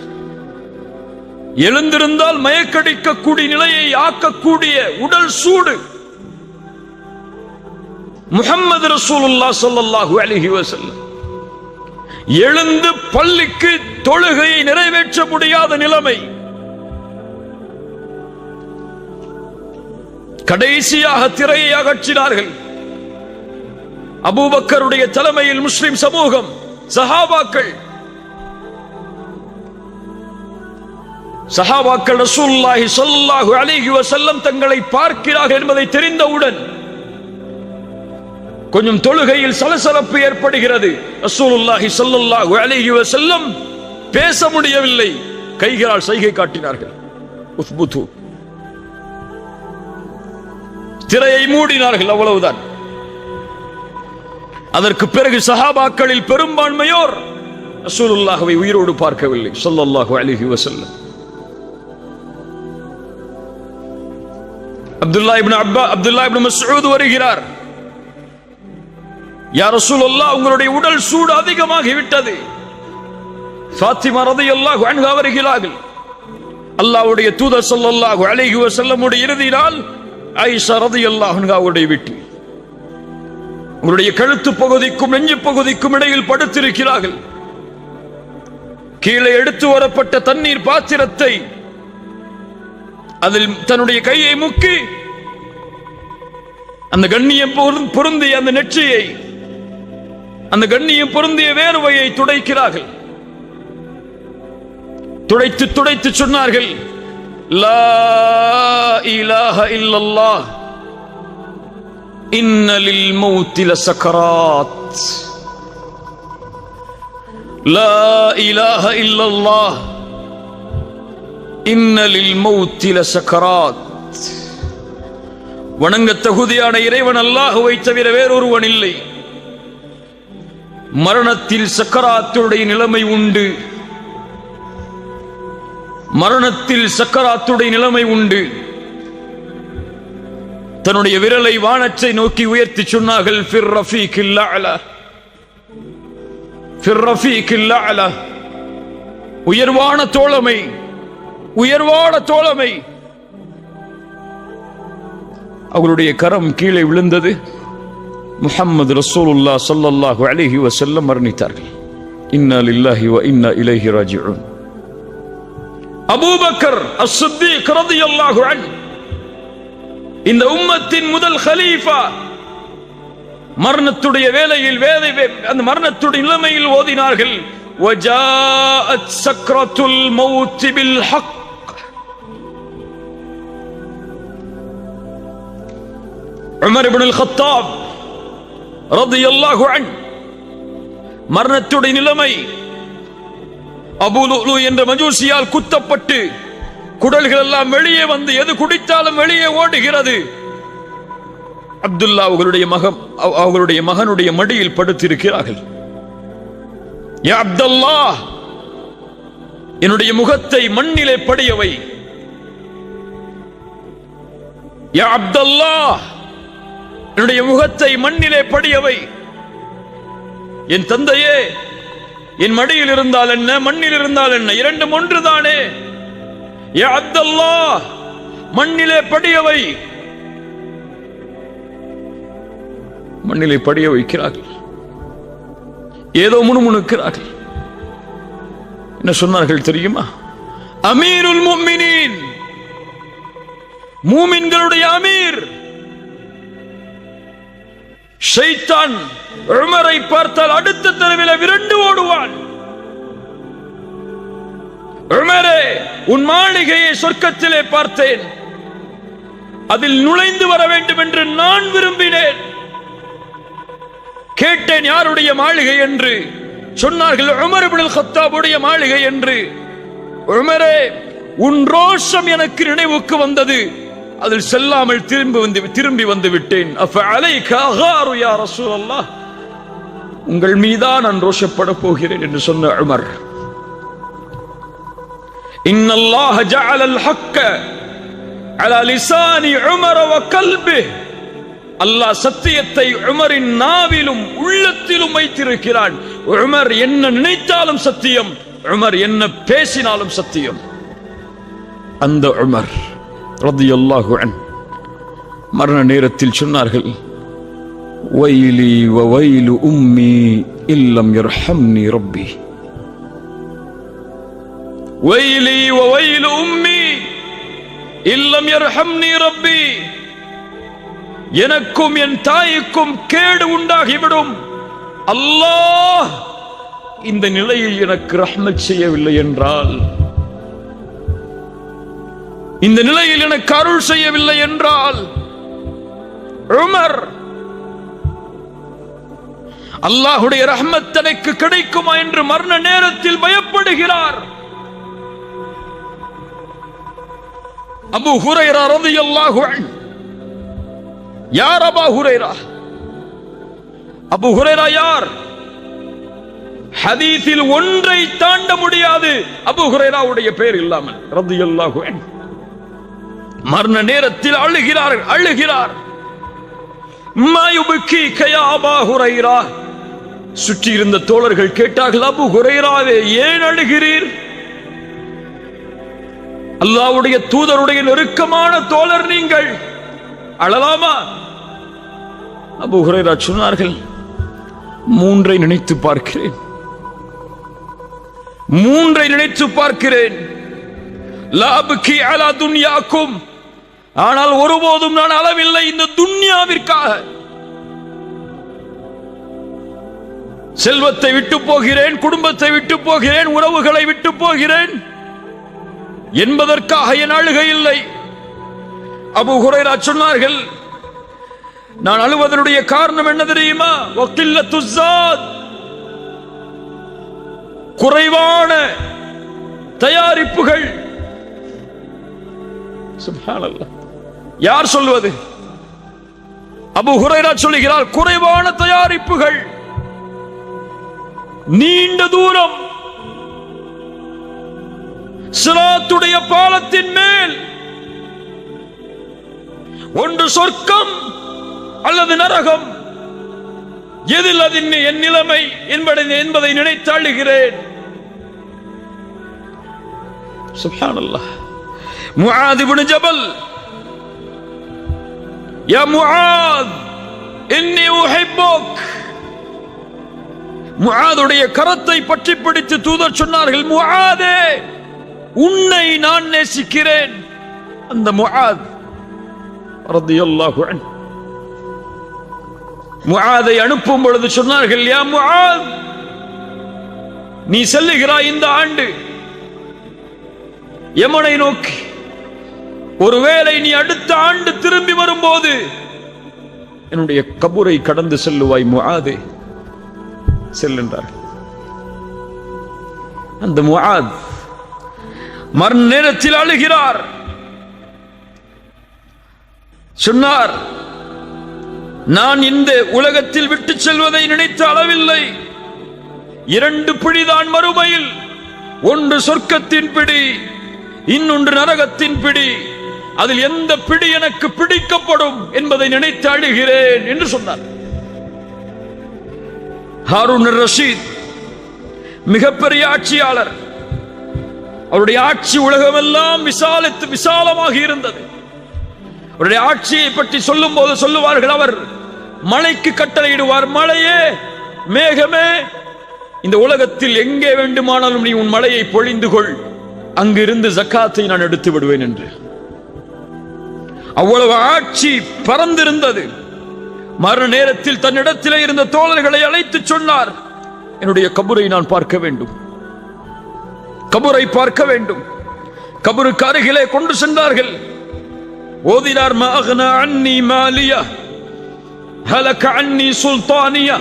எழுந்திருந்தால் மயக்கடிக்கக்கூடிய நிலையை ஆக்கக்கூடிய உடல் சூடு. முஹம்மது ரசூலுல்லாஹ் ஸல்லல்லாஹு அலைஹி வஸல்லம் எழுந்து பள்ளிக்கு தொழுகையை நிறைவேற்ற முடியாத நிலைமை. கடைசியாக திரையை அகற்றினார்கள். அபூபக்கருடைய தலைமையில் முஸ்லிம் சமூகம், சஹாபாக்கள் ரசூலுல்லாஹி ஸல்லல்லாஹு அலைஹி வஸல்லம் தங்களை பார்க்கிறார்கள் என்பதை தெரிந்தவுடன் கொஞ்சம் தொழுகையில் சலசலப்பு ஏற்படுகிறது. ரசூலுல்லாஹி ஸல்லல்லாஹு அலைஹி வஸல்லம் பேச முடியவில்லை, கைகளால் சைகை காட்டினார்கள். உஸ்புது, திரையை மூடினார்கள், அவ்வளவுதான். அதற்கு பிறகு சஹாபாக்களில் பெரும்பான்மையோர் ரசூலுல்லாஹ்வை உயிரோடு பார்க்கவில்லை ஸல்லல்லாஹு அலைஹி வஸல்லம். அப்துல்லாஹ் இப்னு மஸ்ஊத் வருகிறார். யா ரசூலுல்லாஹ், உங்களுடைய உடல் சூடு அதிகமாகி விட்டது. ஃபாத்திமா ரலியல்லாஹு அன்ஹா வருகிறார்கள். அல்லாஹ்வுடைய தூதர் ஸல்லல்லாஹு அலைஹி வஸல்லம் உடைய இறுதி நாள் ஆயிஷா ரலியல்லாஹு அன்ஹாவுடைய வீட்டில் உங்களுடைய கழுத்து பகுதிக்கும் நெஞ்சு பகுதிக்கும் இடையில் படுத்திருக்கிறார்கள். கீழே எடுத்து வரப்பட்ட தண்ணீர் பாத்திரத்தை அதில் தன்னுடைய கையை முக்கி அந்த கண்ணியம் பொருந்திய அந்த நெற்றியை, அந்த கண்ணியம் பொருந்திய வேர்வையை துடைக்கிறார்கள். துடைத்து துடைத்து சொன்னார்கள், லா இலாஹ இல்லல்லாஹ் இன்ன லில் மௌத்தி லசக்கராத். லா இலாஹ இல்லல்லாஹ் இன்ன லில் மௌத்தி லசக்கராத். வணங்க தகுதியான இறைவன் அல்லாஹ்வை தவிர வேறொருவன் இல்லை. மரணத்தில் சக்கராத்துடைய நிலைமை உண்டு. மரணத்தில் சக்கராத்துடைய நிலைமை உண்டு. தன்னுடைய விரலை வானத்தை நோக்கி உயர்த்தி சொன்னார்கள், ஃபிர் ரஃபீகில் அலா, ஃபிர் ரஃபீகில் அலா. உயர்வான தோழமை, உயர்வான தோழமை. அவருடைய கரம் கீழே விழுந்தது. முஹம்மது ரசூலுல்லாஹ் ஸல்லல்லாஹு அலைஹி வஸல்லம் மரணித்தார்கள். இன்னா லில்லாஹி வ இன்னா இலைஹி ராஜிஊன். அபூபக்கர் அஸ்-சித்தீக் ரலியல்லாஹு அன்ஹு, இந்த உம்மத்தின் முதல் கலீஃபா, மரணத்துடைய வேளையில் அந்த மரணத்துடைய நிலைமையில் ஓதினார்கள், வஜாஅத் சக்ரத்துல் மௌத் bill Haq. Umar ibn Al-Khattab ரலியல்லாஹு அன்ஹு, மரணத்துடைய நிலைமை, அபூ லுலு என்ற மஜூசியால் குத்தப்பட்டு குடல்கள் எல்லாம் வெளியே வந்து எது குடித்தாலும் வெளியே ஓடுகிறது. அப்துல்லா அவர்களுடைய மகனுடைய மடியில் படுத்திருக்கிறார்கள். யா அப்துல்லாஹ், என்னுடைய முகத்தை மண்ணிலே படியவை. யா அப்துல்லாஹ், என்னுடைய முகத்தை மண்ணிலே படியவை. என் தந்தையே, என் மடியில் இருந்தால் என்ன, மண்ணில் இருந்தால் என்ன, இரண்டும் ஒன்றுதானே. யா அப்துல்லாஹ், மண்ணிலே படியவை. மண்ணிலே படிய வைக்கிறார்கள். ஏதோ முணுமுணுக்கிறார்கள். என்ன சொன்னார்கள் தெரியுமா? அமீருல் முஃமினீன், மூமின்களுடைய அமீர். ஷைத்தான் உமரை பார்த்தால் அடுத்த தெருவில் விரண்டு ஓடுவான். உமரே, உன் மாளிகையை சொர்க்கத்திலே பார்த்தேன், அதில் நுழைந்து வர வேண்டும் என்று நான் விரும்பினேன். கேட்டேன் யாருடைய மாளிகை என்று. சொன்னார்கள் உமர் இப்னு அல்-கத்தாபுடைய மாளிகை என்று. உமரே, உன் ரோஷம் எனக்கு நினைவுக்கு வந்தது, அதில் செல்லாமல் திரும்பி வந்து விட்டேன். அஃபஅலைக அகாரு யா ரசூலல்லாஹ், உங்கள் மீதான் நான் ரோஷப்பட போகிறேன் என்று சொன்ன உமர். இன்னல்லாஹ ஜஅல அல்-ஹக்க அலா லிசானி உமர் வ கல்பிஹி அல்லாஹ் சத்தியத்தை உமரின் நாவிலும் உள்ளத்திலும் வைத்திருக்கிறான். உமர் என்ன நினைத்தாலும் சத்தியம், உமர் என்ன பேசினாலும் சத்தியம். அந்த உமர் ரலியல்லாஹு அன்ஹு மரண நேரத்தில் சொன்னார்கள், வைலி வ வைலு உம்மி இல்லம் யர்ஹம்னி ரப்பி. வைலி வ வைலு உம்மி இல்லம் யர்ஹம்னி ரப்பி. எனக்கும் என் தாய்க்கும் கேடு உண்டாகிவிடும், அல்லாஹ் இந்த நிலையில் எனக்கு ரஹ்மத் செய்யவில்லை என்றால், இந்த நிலையில் எனக்கு அருள் செய்யவில்லை என்றால், உமர் அல்லாஹ்வுடைய ரஹ்மத் தனக்கு கிடைக்குமா என்று மரண நேரத்தில் பயப்படுகிறார். அபூ ஹுரைரா ரலியல்லாஹு அன்ஹு, யார் அபூ ஹுரைரா? அபூ ஹுரைரா யார்? ஹதீஸில் ஒன்றை தாண்ட முடியாது அபூ ஹுரைராவுடைய பெயர் இல்லாமல் ரலியல்லாஹு அன்ஹு. மரண நேரத்தில் அழுகிறார். மா யுபகீக யா அபூ ஹுரைரா. சுற்றி இருந்த தோழர்கள் கேட்டார்கள், அபூ ஹுரைராவே ஏன் அழுகிறீர்? அல்லாஹ்வுடைய தூதருடைய நெருக்கமான தோழர் நீங்கள், அழலாமா? அபூ ஹுரைரா சொன்னார்கள், மூன்றை நினைத்து பார்க்கிறேன். லா அப்கி அலா துன்யாக்கும், ஆனால் ஒருபோதும் நான் அளவில்லை இந்த துன்யாவிற்காக. செல்வத்தை விட்டு போகிறேன், குடும்பத்தை விட்டு போகிறேன், உறவுகளை விட்டு போகிறேன் என்பதற்காக என் அழுகை இல்லை. அபூ ஹுரைரா சொன்னார்கள், நான் அழுவதனுடைய காரணம் என்ன தெரியுமா? வக்கில்லத்து ஸாத், குறைவான தயாரிப்புகள். சுப்ஹானல்லாஹ், யார் சொல்வது? அபூ ஹுரைரா சொல்கிறார், குறைவான தயாரிப்புகள், நீண்ட தூரம் சிராத்துடைய பாலத்தின் மேல், ஒன்று சொர்க்கம் அல்லது நரகம், எதில் அது என் நிலைமை என்பதை நினைத்து அழுகிறேன். சுப்ஹானல்லாஹ். முஆத் இப்னு ஜபல், யா முஆத் இன்னி உஹிப்புக். முஆதுடைய கரத்தை பற்றி பிடித்து தூதர் சொன்னார்கள், முஆதே உன்னை நான் நேசிக்கிறேன். அந்த முஆத் ரலியல்லாஹு அன்ஹு முஆதை அனுப்பும் பொழுது சொன்னார்கள், யா முஆத், நீ செல்லுகிறாய் இந்த ஆண்டு யமனை நோக்கி, ஒருவேளை நீ அடுத்த ஆண்டு திரும்பி வரும்போது என்னுடைய கபரை கடந்து செல்லுவாய் முஆதே, செல்கின்றார்கள். அந்த முஆத் மரண நேரத்தில் அழுகிறார். சொன்னார், நான் இந்த உலகத்தில் விட்டு செல்வதை நினைத்த அளவில்லை. 2 பிடிதான் மறுமையில், ஒன்று சொர்க்கத்தின் பிடி, இன்னொன்று நரகத்தின் பிடி. அதில் எந்த பிடி எனக்கு பிடிக்கப்படும் என்பதை நினைத்து அழுகிறேன் என்று சொன்னார். ஹாரூன் ரஷீத் மிகப்பெரிய ஆட்சியாளர். அவருடைய ஆட்சி உலகமெல்லாம் விசாலமாக இருந்தது. அவருடைய ஆட்சியை பற்றி சொல்லும் போது சொல்லுவார்கள், அவர் மழைக்கு கட்டளையிடுவார், மழையே, மேகமே, இந்த உலகத்தில் எங்கே வேண்டுமானாலும் நீ உன் மழையை பொழிந்து கொள், அங்கிருந்து ஜக்காத்தை நான் எடுத்து விடுவேன் என்று. அவ்வளவு ஆட்சி பறந்திருந்தது. மரண நேரத்தில் தன்னிடத்திலே இருந்த தோழர்களை அழைத்து சொன்னார், என்னுடைய கபரை நான் பார்க்க வேண்டும், கபரை பார்க்க வேண்டும். கபருக்கு அருகிலே கொண்டு சென்றார்கள். ஓதினார், மா அக்னா அன்னி மாலியா ஹலக அன்னி சுல்தானியா.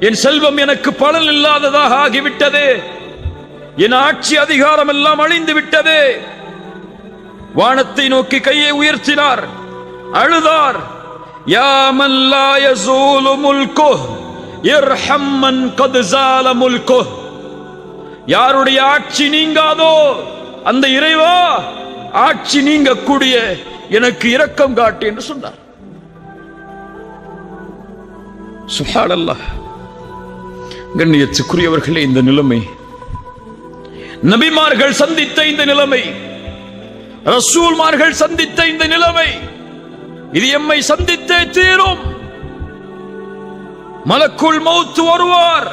என் செல்வம் எனக்கு பலன் இல்லாததாக ஆகிவிட்டதே, என் ஆட்சி அதிகாரம் எல்லாம் அழிந்து விட்டதே. வானத்தை நோக்கி கையை உயர்த்தினார், அழுதார். யா மன் லா யஸூலு முல்குஹு இர்ஹம் மன் கத் ஸால முல்குஹு. யாருடைய ஆட்சி நீங்காதோ அந்த இறைவா, ஆட்சி நீங்கக்கூடிய எனக்கு இரக்கம் காட்டு என்று சொன்னார். சுப்ஹானல்லாஹ். கண்ணியத்துக்குரியவர்களே, இந்த நிலைமை நபிமார்கள் சந்தித்த இந்த நிலைமை, ரசூல்மார்கள் சந்தித்த இந்த நிலைமை, இது எம்மை சந்தித்தே தீரும். மலக்குல் மௌத் வருவார்,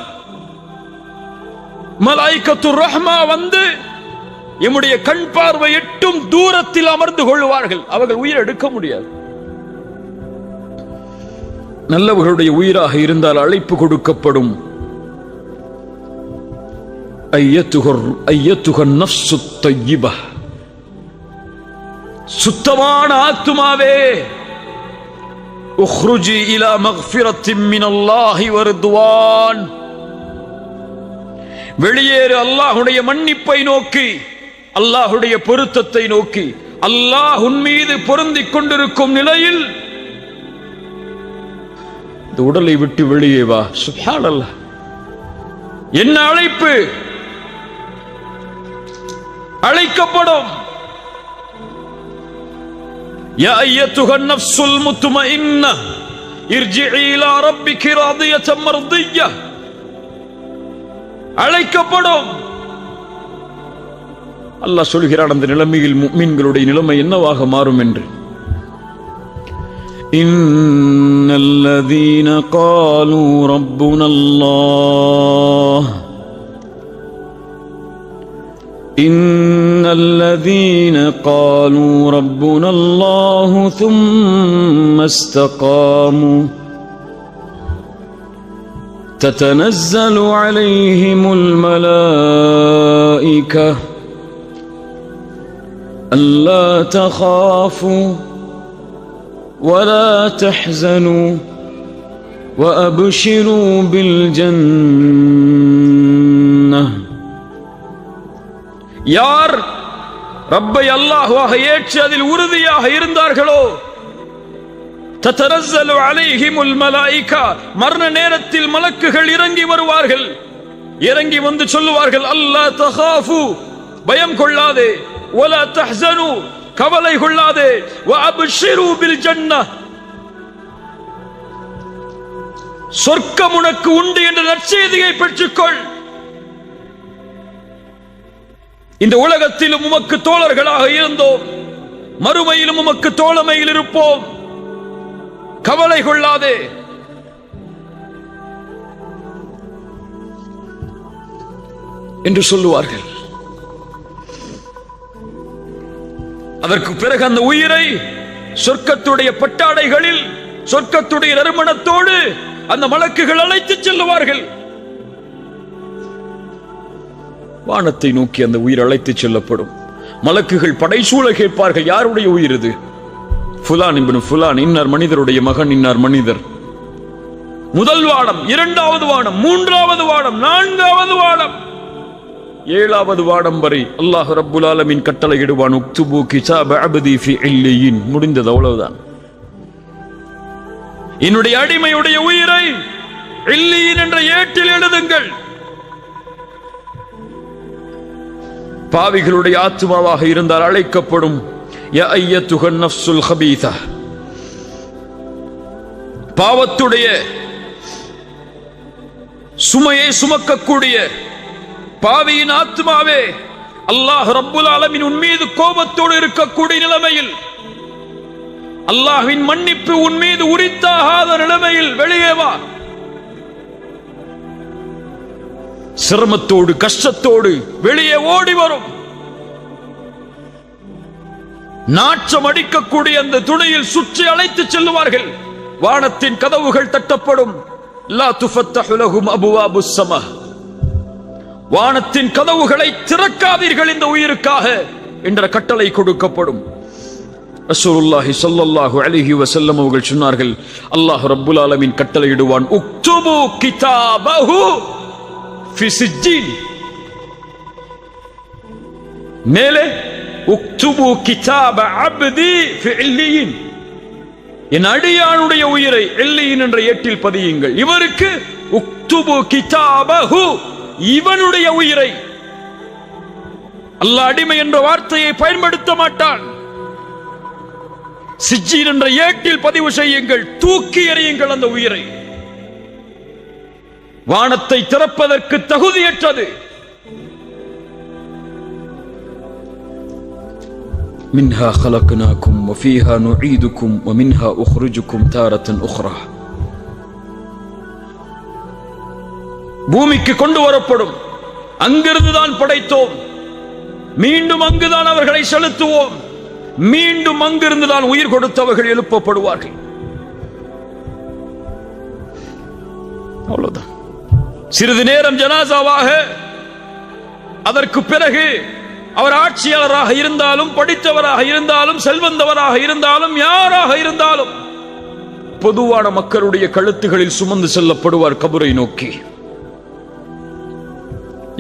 மலாயிகத்துர் ரஹ்மா வந்து எம்முடைய கண் பார்வை எட்டும் தூரத்தில் அமர்ந்து கொள்வார்கள். அவர்கள் உயிர் எடுக்க முடியாது. நல்லவர்களுடைய உயிராக இருந்தால் அழைப்பு கொடுக்கப்படும். ஐயத்துகர் நஃப்சு தய்யிபா, சுத்தமான ஆத்துமாவே, உக்ருஜி இலா மக்ஃபிரத்தின் மினல்லாஹி வ ரிதுவான், வெளியேறு அல்லாஹ்வுடைய மன்னிப்பை நோக்கி, அல்லாஹ்வுடைய பொருத்தத்தை நோக்கி. அல்லாஹ் உன் மீது பொருந்திக் கொண்டிருக்கும் நிலையில் இந்த உடலை விட்டு வெளியே வா. சுப்ஹானல்லாஹ், என்ன அழைப்பு! அழைக்கப்படும். யா அய்யத்துஹன் நஃப்ஸுல் முத்மஇன்ன இர்ஜிஇ இலா ரப்பிகி ராதியத்தன் மர்திய்ய, அழைக்கப்படும். அல்லாஹ் சொல்கிறான், அந்த நிலைமையில் முஃமின்களுடைய நிலைமை என்னவாக மாறும் என்று. இன்னல்லதீன காலூ ரப்புனல்லாஹ், இன்னல்லதீன காலூ ரப்புனல்லாஹு ثم استقاموا تتنزل عليهم الملائكة ألا تخافوا ولا تحزنوا وأبشروا بالجنة. யார் ரப்பை அல்லாஹ்வாக ஏற்று அதில் உறுதியாக இருந்தார்களோ, தத்தனஸ்ஸலு அலைஹிமுல் மலாயிகா, மரண நேரத்தில் மலக்குகள் இறங்கி வருவார்கள். இறங்கி வந்து சொல்லுவார்கள், அல்லா தகாஃபு, பயம் கொள்ளாதே, வலா தஹ்ஸனு, கவலை கொள்ளாதே, வ அப்ஷிரு பில் ஜன்னah, சொர்க்கம் உனக்கு உண்டு என்ற நற்செய்தியை பெற்றுக்கொள். இந்த உலகத்திலும் உமக்கு தோழர்களாக இருந்தோம், மறுமையிலும் உமக்கு தோழமையில் இருப்போம், கவலை கொள்ளாதே. என்று சொல்லுவார்கள். அதற்கு பிறகு அந்த உயிரை சொர்க்கத்துடைய பட்டாடைகளில், சொர்க்கத்துடைய நறுமணத்தோடு அந்த மலக்குகள் அழைத்து செல்லுவார்கள். வானத்தை நோக்கி அந்த உயிர் அழைத்து செல்லப்படும். மலக்குகள் படைசூழ கேட்பார்கள், யாருடைய உயிர் இது? ஃபுலான் இப்னு ஃபுலான், இன்னார் மனிதருடைய மகன், இன்னார் மனிதர். முதல் வானம், இரண்டாவது வானம், மூன்றாவது வானம், நான்காவது வானம், ஏழாவது வானம் வரை அல்லாஹ் ரப்புல் ஆலமீன் கட்டளையிடுவான், உக்துபு கிதாப அப்தி ஃபி இல்லியின். முடிந்தது, அவ்வளவுதான். என்னுடைய அடிமையுடைய உயிரை இல்லியின் என்ற ஏட்டில் எழுதுங்கள். பாவிகளுடைய ஆத்மாவாக இருந்தால் அழைக்கப்படும், யா அய்யத்துஹன் நஃப்ஸுல் ஹபீஸா, பாவத்துடைய சுமையை சுமக்கக்கூடிய பாவியின் ஆத்மாவே, அல்லாஹ் ரப்புல் ஆலமீன் உன் மீது கோபத்தோடு இருக்கக்கூடிய நிலைமையில், அல்லாஹ்வின் மன்னிப்பு உன் மீது உரித்தாகாத நிலைமையில் வெளியே வா. சிரமத்தோடு கஷ்டத்தோடு வெளியே ஓடி வரும். நாற்றம் அடிக்கக்கூடிய அந்த துணையில் சுற்றி அழைத்து செல்லுவார்கள். வானத்தின் கதவுகள் தட்டப்படும். லா துஃபத்தஹு லஹும் அபுவாபுஸ் ஸமா, வானத்தின் கதவுகளை திறக்காதீர்கள் இந்த உயிருக்காக என்ற கட்டளை கொடுக்கப்படும். ரசூலுல்லாஹி ஸல்லல்லாஹு அலைஹி வஸல்லம் அவர்கள் சொன்னார்கள், அல்லாஹ் ரப்புல் ஆலமீன் கட்டளையிடுவான், உக்துபு கிதாபஹு ஃபி சிஜ்ஜீன், மேலே உக்துபு கிதாப அப்தி ஃபி இல்லியின், என் அடியானுடைய உயிரை இல்லியின் என்ற ஏட்டில் பதியுங்கள். இவருக்கு உக்துபு கிதாபஹு, இவனுடைய உயிரை. அல்லாஹ் அடிமை என்ற வார்த்தையை பயன்படுத்த மாட்டான். சிஜ்ஜீன் என்ற ஏட்டில் பதிவு செய்யுங்கள், தூக்கி எறியுங்கள் அந்த உயிரை. வானத்தை திறப்பதற்கு தகுதியற்றது. மின்ஹா خلقناكم وفيها نعيدكم ومنها أخرجكم تارة أخرى. பூமிக்கு கொண்டு வரப்படும், அங்கிருந்துதான் படைத்தோம், மீண்டும் அங்குதான் அவர்களை செலுத்துவோம், மீண்டும் அங்கிருந்துதான் உயிர் கொடுத்தவர்கள் எழுப்பப்படுவார்கள். அவ்வளவுதான். சிறிது நேரம் ஜனாசாவாக, அதற்கு பிறகு அவர் ஆட்சியாளராக இருந்தாலும், படித்தவராக இருந்தாலும், செல்வந்தவராக இருந்தாலும், யாராக இருந்தாலும் பொதுவான மக்களுடைய கழுத்துகளில் சுமந்து செல்லப்படுவார் கபரை நோக்கி.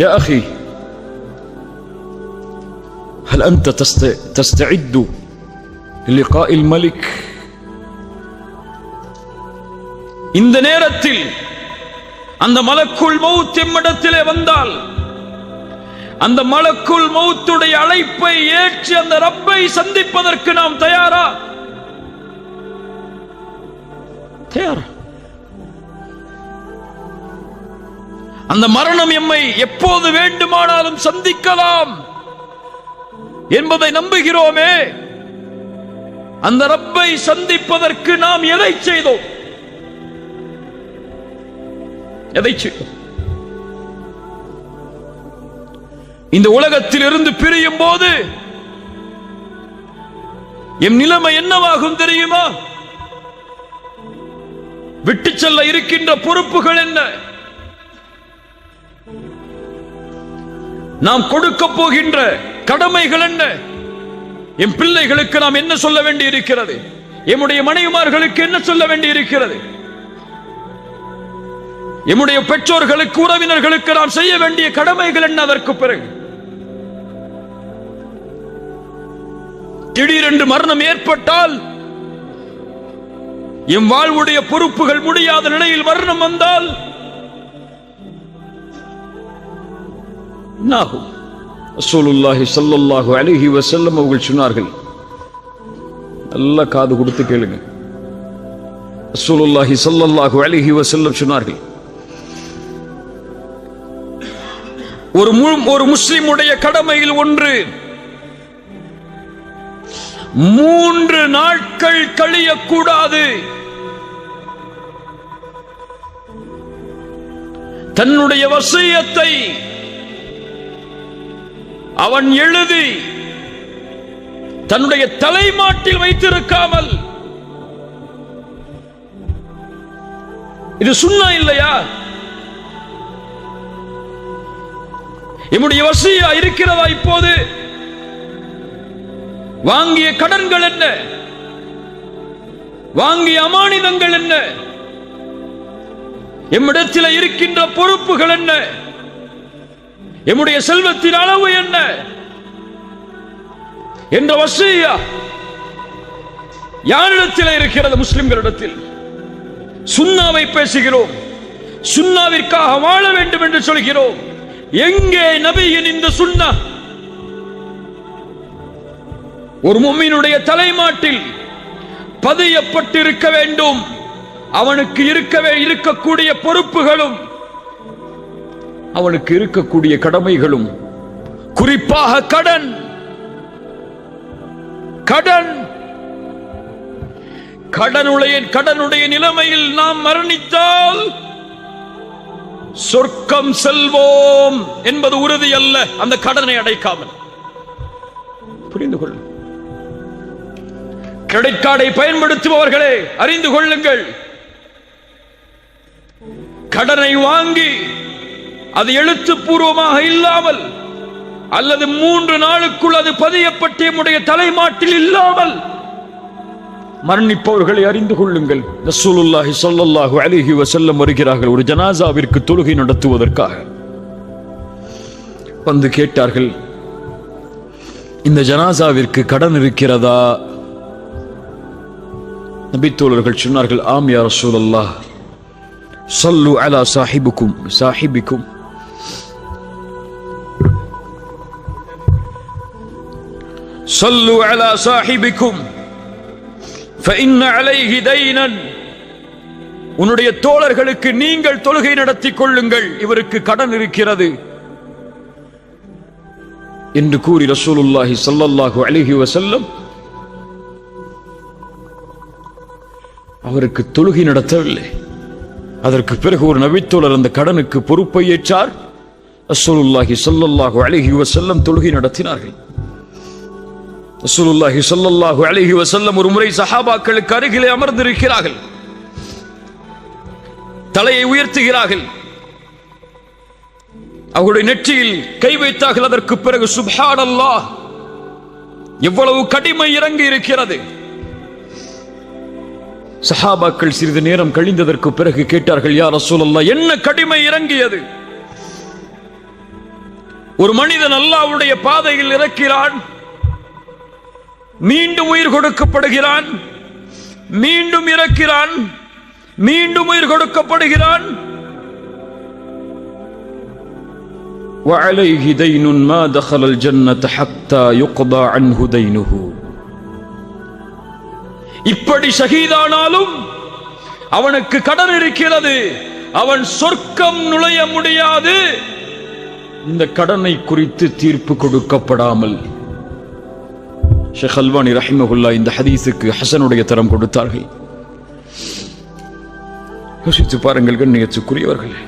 யா அஹி ஹல் அன்த தஸ்தஇது லிகாஇல் மலிக். இந்த நேரத்தில் அந்த மலக்குல் மௌத் எம்மிடத்திலே வந்தால், அந்த மலக்குல் மௌத்துடைய அழைப்பை ஏற்று அந்த ரப்பை சந்திப்பதற்கு நாம் தயாரா? தயாரா? அந்த மரணம் எம்மை எப்போது வேண்டுமானாலும் சந்திக்கலாம் என்பதை நம்புகிறோமே. அந்த ரப்பை சந்திப்பதற்கு நாம் எதை செய்தோம்? எதை செய்தோம்? இந்த உலகத்தில் இருந்து பிரியும் போது எம் நிலைமை என்னவாகும் தெரியுமா? விட்டு செல்ல இருக்கின்ற பொறுப்புகள் என்ன? நாம் கொடுக்க போகின்ற கடமைகள் என்ன? என் பிள்ளைகளுக்கு நாம் என்ன சொல்ல வேண்டி இருக்கிறது? எம்முடைய மனைவிமார்களுக்கு என்ன சொல்ல வேண்டி இருக்கிறது? எம்முடைய பெற்றோர்களுக்கு, உறவினர்களுக்கு நாம் செய்ய வேண்டிய கடமைகள் என்ன? அதற்கு பிறகு திடீரென்று மரணம் ஏற்பட்டால், எம் வாழ்வுடைய பொறுப்புகள் முடியாத நிலையில் மரணம் வந்தால் என்னாகும்? ரசூலுல்லாஹி ஸல்லல்லாஹு அலைஹி வஸல்லம் அவர்கள் சொன்னார்கள், நல்ல காது கொடுத்து கேளுங்க. ரசூலுல்லாஹி ஸல்லல்லாஹு அலைஹி வஸல்லம் சொன்னார்கள், ஒரு முஸ்லிமுடைய கடமையில் ஒன்று 3 நாட்கள் கழியக்கூடாது. தன்னுடைய வசியத்தை அவன் எழுதி தன்னுடைய தலைமாட்டில் வைத்திருக்காமல், இது சுன்னா இல்லையா? என்னுடைய வசியா இருக்கிறதா? இப்போது வாங்கிய கடன்கள் என்ன? வாங்கிய அமானிதங்கள் என்ன? எம்மிடத்தில் இருக்கின்ற பொறுப்புகள் என்ன? எம்முடைய செல்வத்தின் அளவு என்ன என்ற வசியா யாரிடத்தில் இருக்கிறது? முஸ்லிம்களிடத்தில். சுன்னாவை பேசுகிறோம், சுன்னாவிற்காக வாழ வேண்டும் என்று சொல்கிறோம். எங்கே நபியின் இந்த சுன்னா? ஒரு முஃமினுடைய தலைமாட்டில் பதியப்பட்டிருக்க வேண்டும். அவனுக்கு இருக்கக்கூடிய பொறுப்புகளும், அவனுக்கு இருக்கக்கூடிய கடமைகளும், குறிப்பாக கடன். கடனுடைய நிலைமையில் நாம் மரணித்தால் சொர்க்கம் செல்வோம் என்பது உறுதி அல்ல, அந்த கடனை அடைக்காமல். புரிந்து கொள்ள. கிரெடிட் கார்டை பயன்படுத்துபவர்களே அறிந்து கொள்ளுங்கள், கடனை வாங்கி அது எழுத்துப்பூர்வமாக இல்லாமல் அல்லது 3 நாளுக்குள் அது பதியப்பட்ட நம்முடைய தலைமாட்டில் இல்லாமல் மரணிப்பவர்களை அறிந்து கொள்ளுங்கள். ரசூலுல்லாஹி ஸல்லல்லாஹு அலைஹி வஸல்லம் வருகிறார்கள் ஒரு ஜனாசாவிற்கு தொழுகை நடத்துவதற்காக. வந்து கேட்டார்கள், இந்த ஜனாசாவிற்கு கடன் இருக்கிறதா? நபி தோழர்கள் சொன்னார்கள், ஆம் யா ரசூலல்லாஹ், ஸல்லு அலா சாஹிபிக்கும் ஸல்லு அலா சாஹிபிக்கும் فإن عليه دينا உன்னுடைய தோழர்களுக்கு நீங்கள் தொழுகை நடத்திக் கொள்ளுங்கள், இவருக்கு கடன் இருக்கிறது என்று கூறி ரசூலுல்லாஹி ஸல்லல்லாஹு அலைஹி வஸல்லம் அவருக்கு தொழுகை நடத்தவில்லை. அதற்கு பிறகு ஒரு நபித்தோழர் அந்த கடனுக்கு பொறுப்பை ஏற்றார். ரசூலுல்லாஹி ஸல்லல்லாஹு அலைஹி வஸல்லம் தொழுகை நடத்தினார்கள். ரசூலுல்லாஹி ஸல்லல்லாஹு அலைஹி வஸல்லம் ஒரு முறை சஹாபாக்களுக்கு அருகிலே அமர்ந்திருக்கிறார்கள். தலையை உயர்த்துகிறார்கள். அவருடைய நெற்றியில் கை வைத்தார்கள். அதற்கு பிறகு சுப்ஹானல்லாஹ், எவ்வளவு கடிமை இறங்கி இருக்கிறது. சஹாபாக்கள் சிறிது நேரம் கழிந்ததற்கு பிறகு கேட்டார்கள், யா ரசூலல்லாஹ், என்ன கடிமை இறங்கியது? ஒரு மனிதன் அல்லாஹ்வுடைய பாதையில் இறக்கிறான், மீண்டும் உயிர் கொடுக்கப்படுகிறான், மீண்டும் இறக்கிறான், மீண்டும் உயிர் கொடுக்கப்படுகிறான். وعليه دين ما دخل الجنة حتى يقضى عنه دينه. இப்படி ஷஹீதானாலும் அவனுக்கு கடன் இருக்கிறது, அவன் சொர்க்கம் நுழைய முடியாது இந்த கடனை குறித்து தீர்ப்பு கொடுக்கப்படாமல். ஷேக் அல்பானி ரஹிமஹுல்லாஹ் இந்த ஹதீஸுக்கு ஹசனுடைய தரம் கொடுத்தார்கள். யோசித்து பாருங்கள் கண்ணியத்துக்குரியவர்களே,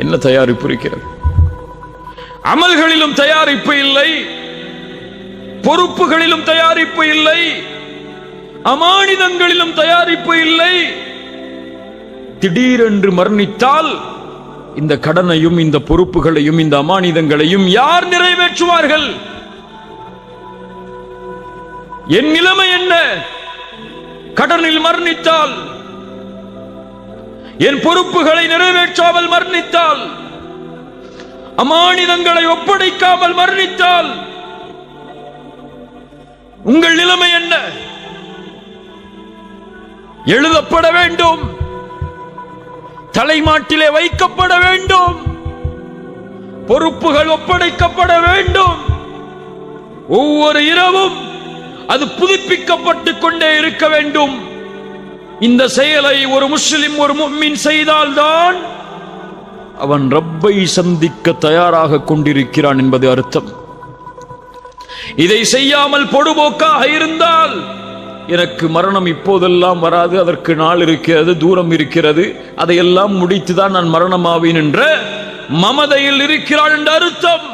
என்ன தயாரிப்பு இருக்கிறது? அமல்களிலும் தயாரிப்பு இல்லை, பொறுப்புகளிலும் தயாரிப்பு இல்லை, அமானிதங்களிலும் தயாரிப்பு இல்லை. திடீரென்று மரணித்தால் இந்த கடனையும் இந்த பொறுப்புகளையும் இந்த அமானிதங்களையும் யார் நிறைவேற்றுவார்கள்? என் நிலைமை என்ன? கடனில் மரணித்தால், என் பொறுப்புகளை நிறைவேற்றாமல் மரணித்தால், அமானிதங்களை ஒப்படைக்காமல் மரணித்தால் உங்கள் நிலைமை என்ன? எழுதப்பட வேண்டும், தலைமாட்டிலே வைக்கப்பட வேண்டும், பொறுப்புகள் ஒப்படைக்கப்பட வேண்டும். ஒவ்வொரு இரவும் அது புதுப்பிக்கப்பட்டுக் கொண்டே இருக்க வேண்டும். இந்த செயலை ஒரு முஸ்லிம், ஒரு முஃமின் செய்தால்தான் அவன் ரப்பை சந்திக்க தயாராக கொண்டிருக்கிறான் என்பது அர்த்தம். இதை செய்யாமல் பொடுபோக்காக இருந்தால், எனக்கு மரணம் இப்போதெல்லாம் வராது, அதற்கு நாள் இருக்கிறது, தூரம் இருக்கிறது, அதையெல்லாம் முடித்துதான் நான் மரணமாவேன் என்ற மமதையில் இருக்கிறான் என்ற அர்த்தம்.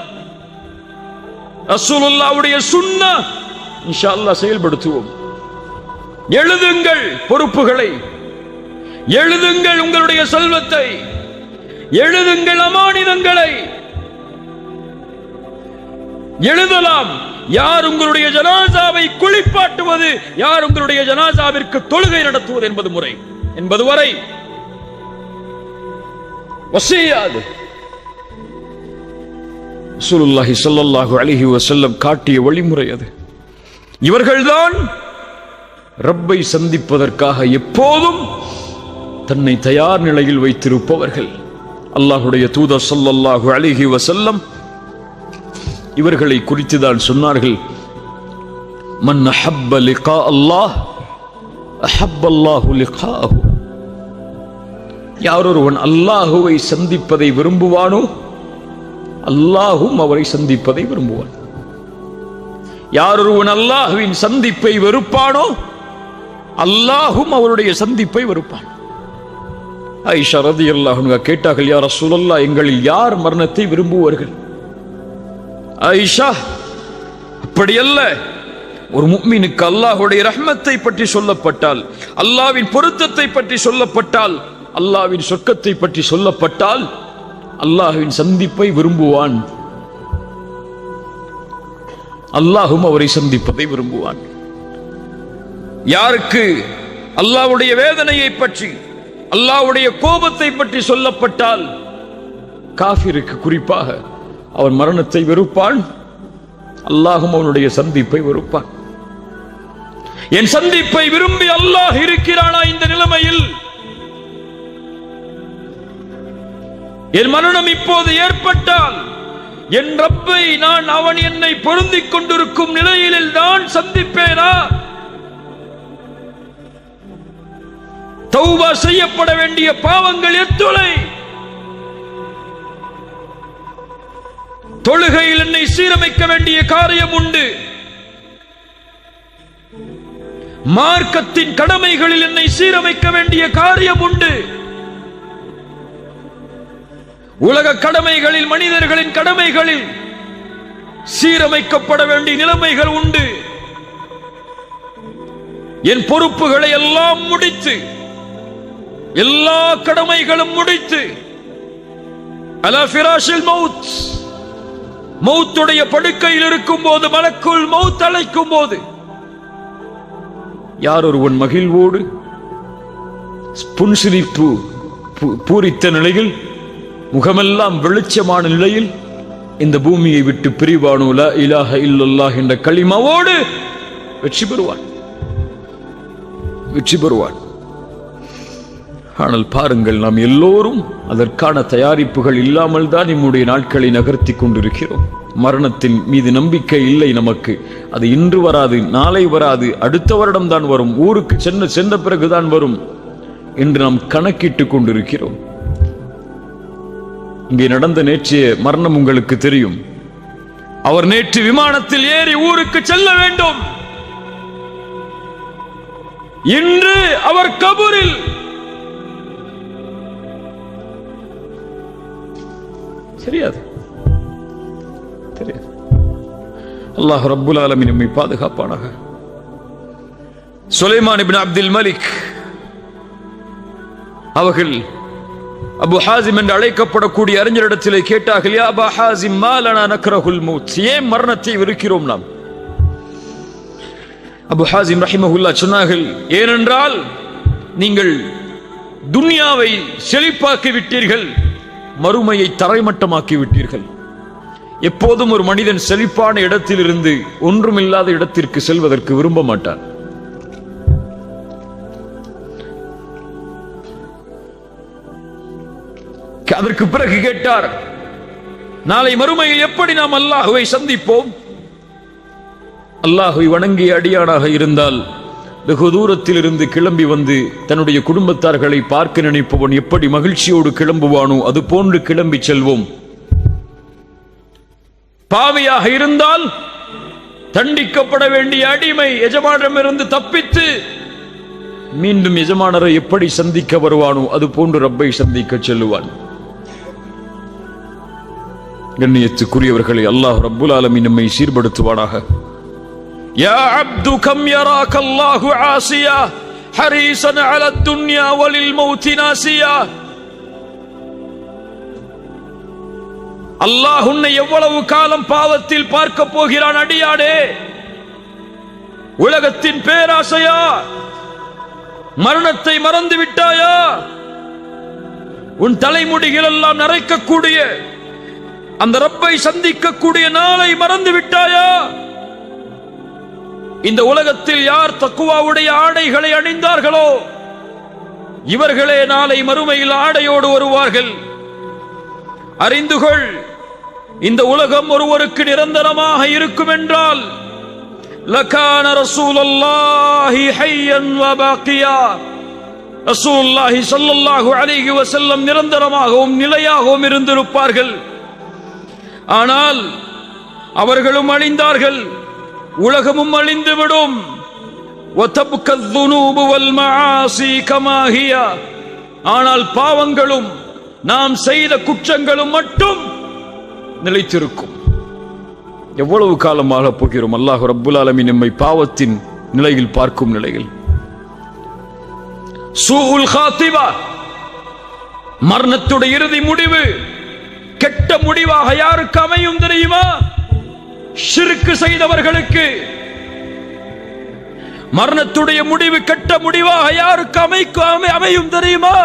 ரசூலுல்லாஹ்வுடைய சுன்னah இன்ஷா அல்லாஹ் செயல்படுத்துவோம். எழுதுங்கள் பொறுப்புகளை, எழுதுங்கள் உங்களுடைய செல்வத்தை, எழுதுங்கள் அமானிதங்களை. எழுதலாம். யார் உங்களுடைய ஜனாசாவை குளிப்பாட்டுவது, யார் உங்களுடைய ஜனாசாவிற்கு தொழுகை நடத்துவது என்பது முறை என்பது வரை வசியாது. ரசூலுல்லாஹி ஸல்லல்லாஹு அலைஹி வஸல்லம் காட்டிய வழிமுறை அது. இவர்கள்தான் ரப்பை சந்திப்பதற்காக எப்போதும் தன்னை தயார் நிலையில் வைத்திருப்பவர்கள். அல்லாஹ்வுடைய தூதர் ஸல்லல்லாஹு அலைஹி வஸல்லம் இவர்களை குறித்து தான் சொன்னார்கள், மன் அஹப்ப லிகா அல்லாஹ் அஹப்ப அல்லாஹு லிகாஹு. யார் ஒருவன் அல்லாஹுவை சந்திப்பதை விரும்புவானோ அல்லாஹும் அவரை சந்திப்பதை விரும்புவான். யார் ஒருவன் அல்லாஹுவின் சந்திப்பை வெறுப்பானோ அல்லாஹும் அவருடைய சந்திப்பை வெறுப்பான். ஆயிஷா ரலியல்லாஹு அன்ஹா கேட்டார்கள், யா ரசூலல்லாஹ், எங்களில் யார் மரணத்தை விரும்புவார்கள்? ஆயிஷா, அப்படியல்ல, ஒரு முஃமினுக்கு அல்லாஹ்வுடைய ரஹ்மத்தை பற்றி சொல்லப்பட்டால், அல்லாஹ்வின் பொருத்தத்தை பற்றி சொல்லப்பட்டால், அல்லாஹ்வின் சொர்க்கத்தை பற்றி சொல்லப்பட்டால் அல்லாஹ்வின் சந்திப்பை விரும்புவான், அல்லாஹும் அவரை சந்திப்பதை விரும்புவான். யாருக்கு அல்லாஹ்வுடைய வேதனையை பற்றி, அல்லாஹ்வுடைய கோபத்தை பற்றி சொல்லப்பட்டால், காஃபிருக்கு குறிப்பாக அவன் மரணத்தை வெறுப்பான், அல்லாஹும் அவனுடைய சந்திப்பை வெறுப்பான். என் சந்திப்பை விரும்பி அல்லாஹ் இருக்கிறானா இந்த நிலைமையில்? என் மரணம் இப்போது ஏற்பட்டால் என் ரப்பை நான் அவன் என்னை பொருந்திக் கொண்டிருக்கும் நிலையில் தான் சந்திப்பேனா? தௌபா செய்யப்பட வேண்டிய பாவங்கள் எத்துணை. தொழுகையில் என்னை சீரமைக்க வேண்டிய காரியம் உண்டு. மார்க்கத்தின் கடமைகளில் என்னை சீரமைக்க வேண்டிய காரியம் உண்டு. உலக கடமைகளில், மனிதர்களின் கடமைகளில் சீரமைக்கப்பட வேண்டிய நிலைமைகள் உண்டு. என் பொறுப்புகளை எல்லாம் முடித்து, எல்லா கடமைகளும் முடித்து, அலா ஃபிராஷில் மௌத், மௌத்துடைய படுக்கையில் இருக்கும் போது, மலக்குல் மௌத் அழைக்கும் போது, யார் ஒருவன் மகிழ்வோடு புன்சிரிப்பு பூரித்த நிலையில், முகமெல்லாம் வெளிச்சமான நிலையில் இந்த பூமியை விட்டு பிரிவானோ லா இலாஹ இல்லல்லாஹ் என்ற கலிமாவோடு வெற்றி பெறுவான், வெற்றி பெறுவான். ஆனால் பாருங்கள், நாம் எல்லோரும் அதற்கான தயாரிப்புகள் இல்லாமல் தான் நம்முடைய நாட்களை நகர்த்தி கொண்டிருக்கிறோம். மரணத்தின் மீது நம்பிக்கை இல்லை நமக்கு. அது இன்று வராது, நாளை வராது, அடுத்த வருடம் தான் வரும், ஊருக்கு சென்ற பிறகுதான் வரும் என்று நாம் கணக்கிட்டுக் கொண்டிருக்கிறோம். இங்கே நடந்த நேற்றைய மரணம் உங்களுக்கு தெரியும். அவர் நேற்று விமானத்தில் ஏறி ஊருக்கு செல்ல வேண்டும். இன்று அவர் கபூரில். தெரியாது, தெரியாது. அல்லாஹ் ரப்புல் ஆலமீன் நம்மை பாதுகாப்பானாக. சுலைமான் இப்னு அப்துல் மலிக் அவர்கள் அபு ஹாசிம் என்று அழைக்கப்படக்கூடிய அறிஞரிடத்திலே கேட்டார்கள், யா அபா ஹாசிம் மா லனா நக்ரஹுல் மௌத், ஏன் மரணத்தை வெறுக்கிறோம் நாம்? அபு ஹாசிம் ரஹிமஹுல்லாஹ் சொன்னார்கள், ஏனென்றால் நீங்கள் துன்யாவை செழிப்பாக்கி விட்டீர்கள், மறுமையை தரைமட்டமாக்கி விட்டீர்கள். எப்போதும் ஒரு மனிதன் செழிப்பான இடத்திலிருந்து ஒன்றுமில்லாத இடத்திற்கு செல்வதற்கு விரும்ப மாட்டான். அதற்கு பிறகு கேட்டார், நாளை மறுமையில் எப்படி நாம் அல்லாஹுவை சந்திப்போம்? அல்லாஹுவை வணங்கிய அடியானாக இருந்தால் வெகு தூரத்தில் இருந்து கிளம்பி வந்து தன்னுடைய குடும்பத்தார்களை பார்க்க நினைப்பவன் எப்படி மகிழ்ச்சியோடு கிளம்புவானோ அது போன்று கிளம்பி செல்வோம். பாவியாக இருந்தால் தண்டிக்கப்பட வேண்டிய அடிமை எஜமானரிடமிருந்து தப்பித்து மீண்டும் எஜமானரை எப்படி சந்திக்க வருவானோ அது போன்று ரப்பை சந்திக்க செல்லுவான். கண்ணியத்துக்குரியவர்களை, அல்லாஹ் ரப்புல் ஆலமீன் நம்மை சீர்படுத்துவானாக. யா அப்து கம் யராக அல்லாஹு ஆசியா ஹரீஸன் அலா துன்யா வலில் மௌத் நாசியா. அல்லாஹ் உன்னை எவ்வளவு காலம் பாவத்தில் பார்க்க போகிறான் அடியானே? உலகத்தின் பேராசையா? மரணத்தை மறந்து விட்டாயா? உன் தலைமுடிகள் எல்லாம் நரைக்கக்கூடிய அந்த ரப்பை சந்திக்கக்கூடிய நாளை மறந்து விட்டாயா? இந்த உலகத்தில் யார் தக்குவாவுடைய ஆடைகளை அணிந்தார்களோ இவர்களே நாளை மறுமையில் ஆடையோடு வருவார்கள். அறிந்துகொள், இந்த உலகம் ஒருவருக்கு நிரந்தரமாக இருக்கும் என்றால் லகான ரசூலுல்லாஹி ஹய்யன் வ பாக்கியா, ரசூலுல்லாஹி ஸல்லல்லாஹு அலைஹி வஸல்லம் நிரந்தரமாகவும் நிலையாகவும் இருந்திருப்பார்கள். ஆனால் அவர்களும் அழிந்தார்கள், உலகமும் அழிந்துவிடும். ஆனால் பாவங்களும் நாம் செய்த குற்றங்களும் மட்டும் நிலைத்திருக்கும். எவ்வளவு காலமாக போகிறோம்? அல்லாஹ் ரப்புல் ஆலமீன் நம்மை பாவத்தின் நிலையில் பார்க்கும் நிலையில். சூஉல் காத்திபா, மரணத்துடைய இறுதி முடிவு கெட்ட முடிவாக யாருக்கு அமையும் தெரியுமா? ஷிர்க் செய்தவர்களுக்கு. மரணத்துடைய முடிவு கெட்ட முடிவாக யாருக்கு அமையும் தெரியுமா?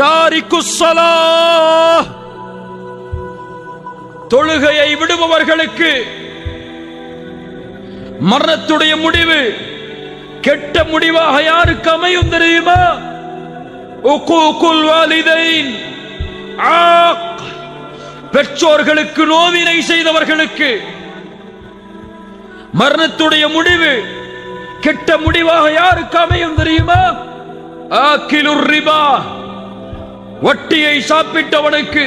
தாரிக்குஸ் ஸலாஹ், தொழுகையை விடுபவர்களுக்கு மரணத்துடைய முடிவு கெட்ட முடிவாக யாருக்கு அமையும் தெரியுமா? உக்கூகுல் வாலிதைன், பெற்றோர்களுக்கு நோவினை செய்தவர்களுக்கு மரணத்துடைய முடிவு கெட்ட முடிவாக யாருக்கு அமையும் தெரியுமா? ஆக்கிலுர் ரிபா, வட்டியை சாப்பிட்டவனுக்கு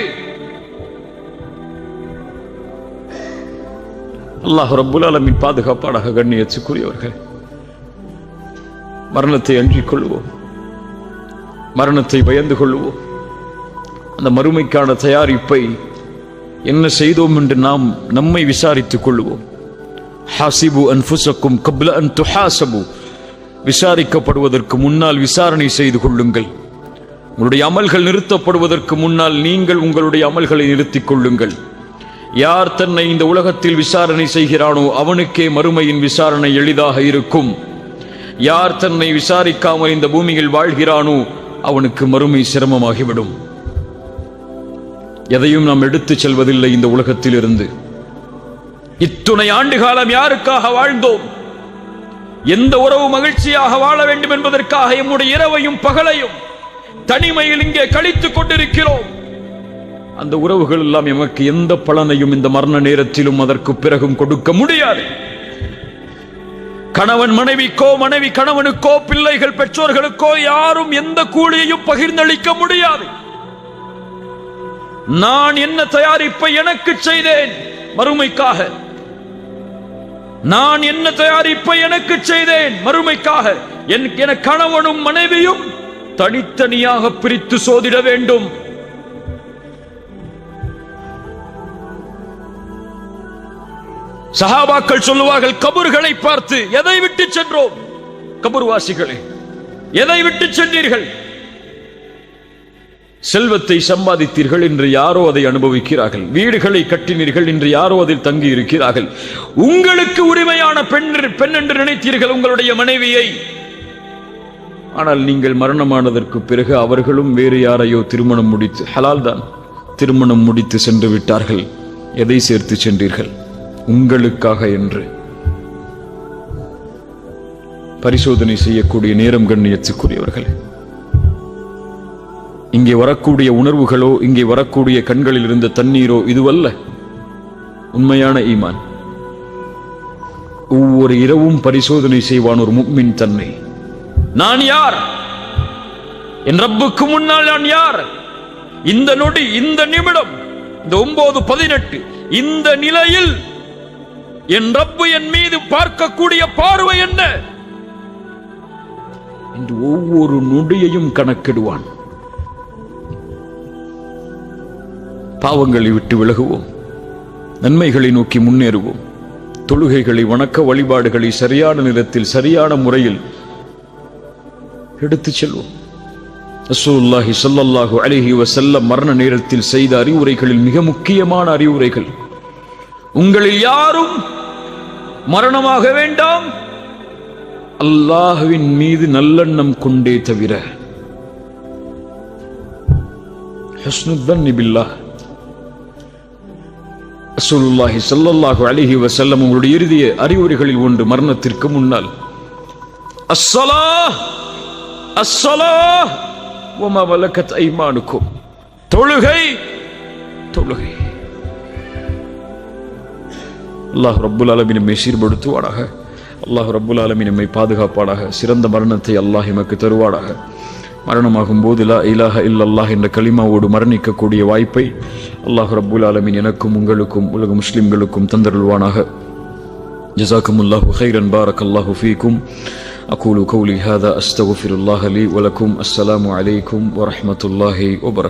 அல்லாஹ் ரப்புல் ஆலமீன் பாதுகாப்பானாக. கண்ணியத்துக்குரியவர்கள், மரணத்தை அஞ்சிக் கொள்வோம், மரணத்தை பயந்து கொள்வோம். அந்த மறுமைக்கான தயாரிப்பை என்ன செய்தோம் என்று நாம் நம்மை விசாரித்துக் கொள்வோம். ஹாசிபு அன்ஃபுஸக்கும் கப்ல அன் துஹாசபு, விசாரிக்கப்படுவதற்கு முன்னால் விசாரணை செய்து கொள்ளுங்கள். உங்களுடைய அமல்கள் நிறுத்தப்படுவதற்கு முன்னால் நீங்கள் உங்களுடைய அமல்களை நிறுத்திக் கொள்ளுங்கள். யார் தன்னை இந்த உலகத்தில் விசாரணை செய்கிறானோ அவனுக்கே மறுமையின் விசாரணை எளிதாக இருக்கும். யார் தன்னை விசாரிக்காமல் இந்த பூமியில் வாழ்கிறானோ அவனுக்கு மறுமை சிரமமாகிவிடும். எதையும் நாம் எடுத்துச் செல்வதில்லை இந்த உலகத்தில் இருந்து. இத்துணை ஆண்டு காலம் யாருக்காக வாழ்ந்தோம்? எந்த உறவு மகிழ்ச்சியாக வாழ வேண்டும் என்பதற்காக எம்முடைய இரவையும் பகலையும் தனிமையில் இங்கே கழித்துக் கொண்டிருக்கிறோம். அந்த உறவுகள் எல்லாம் எமக்கு எந்த பலனையும் இந்த மரண நேரத்திலும் அதற்கு பிறகும் கொடுக்க முடியாது. கணவன் மனைவிக்கோ, மனைவி கணவனுக்கோ, பிள்ளைகள் பெற்றோர்களுக்கோ யாரும் எந்த கூலியையும் பகிர்ந்தளிக்க முடியாது. நான் என்ன தயாரிப்பை எனக்கு செய்தேன் மறுமைக்காக? நான் என்ன தயாரிப்பை எனக்கு செய்தேன் மறுமைக்காக? என கணவனும் மனைவியும் தனித்தனியாக பிரித்து சோதிட வேண்டும். சஹாபாக்கள் சொல்லுவார்கள், கபர்களை பார்த்து, எதை விட்டு சென்றோம்? கபர்வாசிகளே, எதை விட்டு சென்றீர்கள்? செல்வத்தை சம்பாதித்தீர்கள், இன்று யாரோ அதை அனுபவிக்கிறார்கள். வீடுகளை கட்டினீர்கள், இன்று யாரோ அதில் தங்கி இருக்கிறார்கள். உங்களுக்கு உரிமையான பெண் என்று நினைத்தீர்கள் உங்களுடைய மனைவியை. ஆனால் நீங்கள் மரணமானதற்கு பிறகு அவர்களும் வேறு யாரையோ திருமணம் முடித்து, ஹலால் தான், திருமணம் முடித்து சென்று விட்டார்கள். எதை சேர்த்து சென்றீர்கள்? உங்களுக்காக என்று பரிசோதனை செய்யக்கூடிய நேரம். கண்ணியத்துக்குரியவர்கள், இங்கே வரக்கூடிய உணர்வுகளோ, இங்கே வரக்கூடிய கண்களில் இருந்த தண்ணீரோ இதுவல்ல உண்மையான ஈமான். ஒவ்வொரு இரவும் பரிசோதனை செய்வான் ஒரு முஃமின் தன்னை. நான் யார்? என் ரப்புக்கு முன்னால் நான் யார்? இந்த நொடி, இந்த நிமிடம், இந்த 9:18 இந்த நிலையில் என் ரப்பு என் மீது பார்க்கக்கூடிய பார்வை என்ன என்று ஒவ்வொரு நொடியையும் கணக்கிடுவான். பாவங்களை விட்டு விலகுவோம், நன்மைகளை நோக்கி முன்னேறுவோம். தொழுகைகளை, வணக்க வழிபாடுகளை சரியான நேரத்தில் சரியான முறையில் எடுத்துச் செல்வோம். ரசூலுல்லாஹி ஸல்லல்லாஹு அலைஹி வஸல்லம் மரண நேரத்தில் செய்த அறிவுரைகளில் மிக முக்கியமான அறிவுரைகள், உங்களில் யாரும் மரணமாக வேண்டாம் அல்லாஹ்வின் மீது நல்லெண்ணம் கொண்டே தவிர. ஹுஸ்னுல் தன்னி பில்லாஹ். ரசூலுல்லாஹி ஸல்லல்லாஹு அலைஹி வஸல்லம் உங்களுடைய இறுதி அறிவுரைகளில் ஒன்று, மரணத்திற்கு முன்னால் அஸ்ஸலாஹ் அஸ்ஸலாஹ் வமா மலக்கத் ஐமானுக்கும், தொழுகை தொழுகை. அல்லாஹ் ரப்புல் ஆலமீன் நம்மை சீர்படுத்துவானாக. அல்லாஹ் ரப்புல் ஆலமீன் நம்மை பாதுகாப்பானாக. சிறந்த மரணத்தை அல்லாஹ் எமக்கு தருவானாக. மரணமாகும் போது லா இலாஹ இல்லல்லாஹ் என்ற கலிமாவோடு மரணிக்கக்கூடிய வாய்ப்பை அல்லாஹ் ரப்புல் ஆலமீன் எனக்கும் உங்களுக்கும் உலக முஸ்லிம்களுக்கும் தந்தருள்வானாக. ஜஸாக்குமுல்லாஹு கைரன், பாரக்கல்லாஹு ஃபீக்கும். أقول قولي هذا أستغفر الله لي ولكم. السلام عليكم ورحمة الله وبركاته.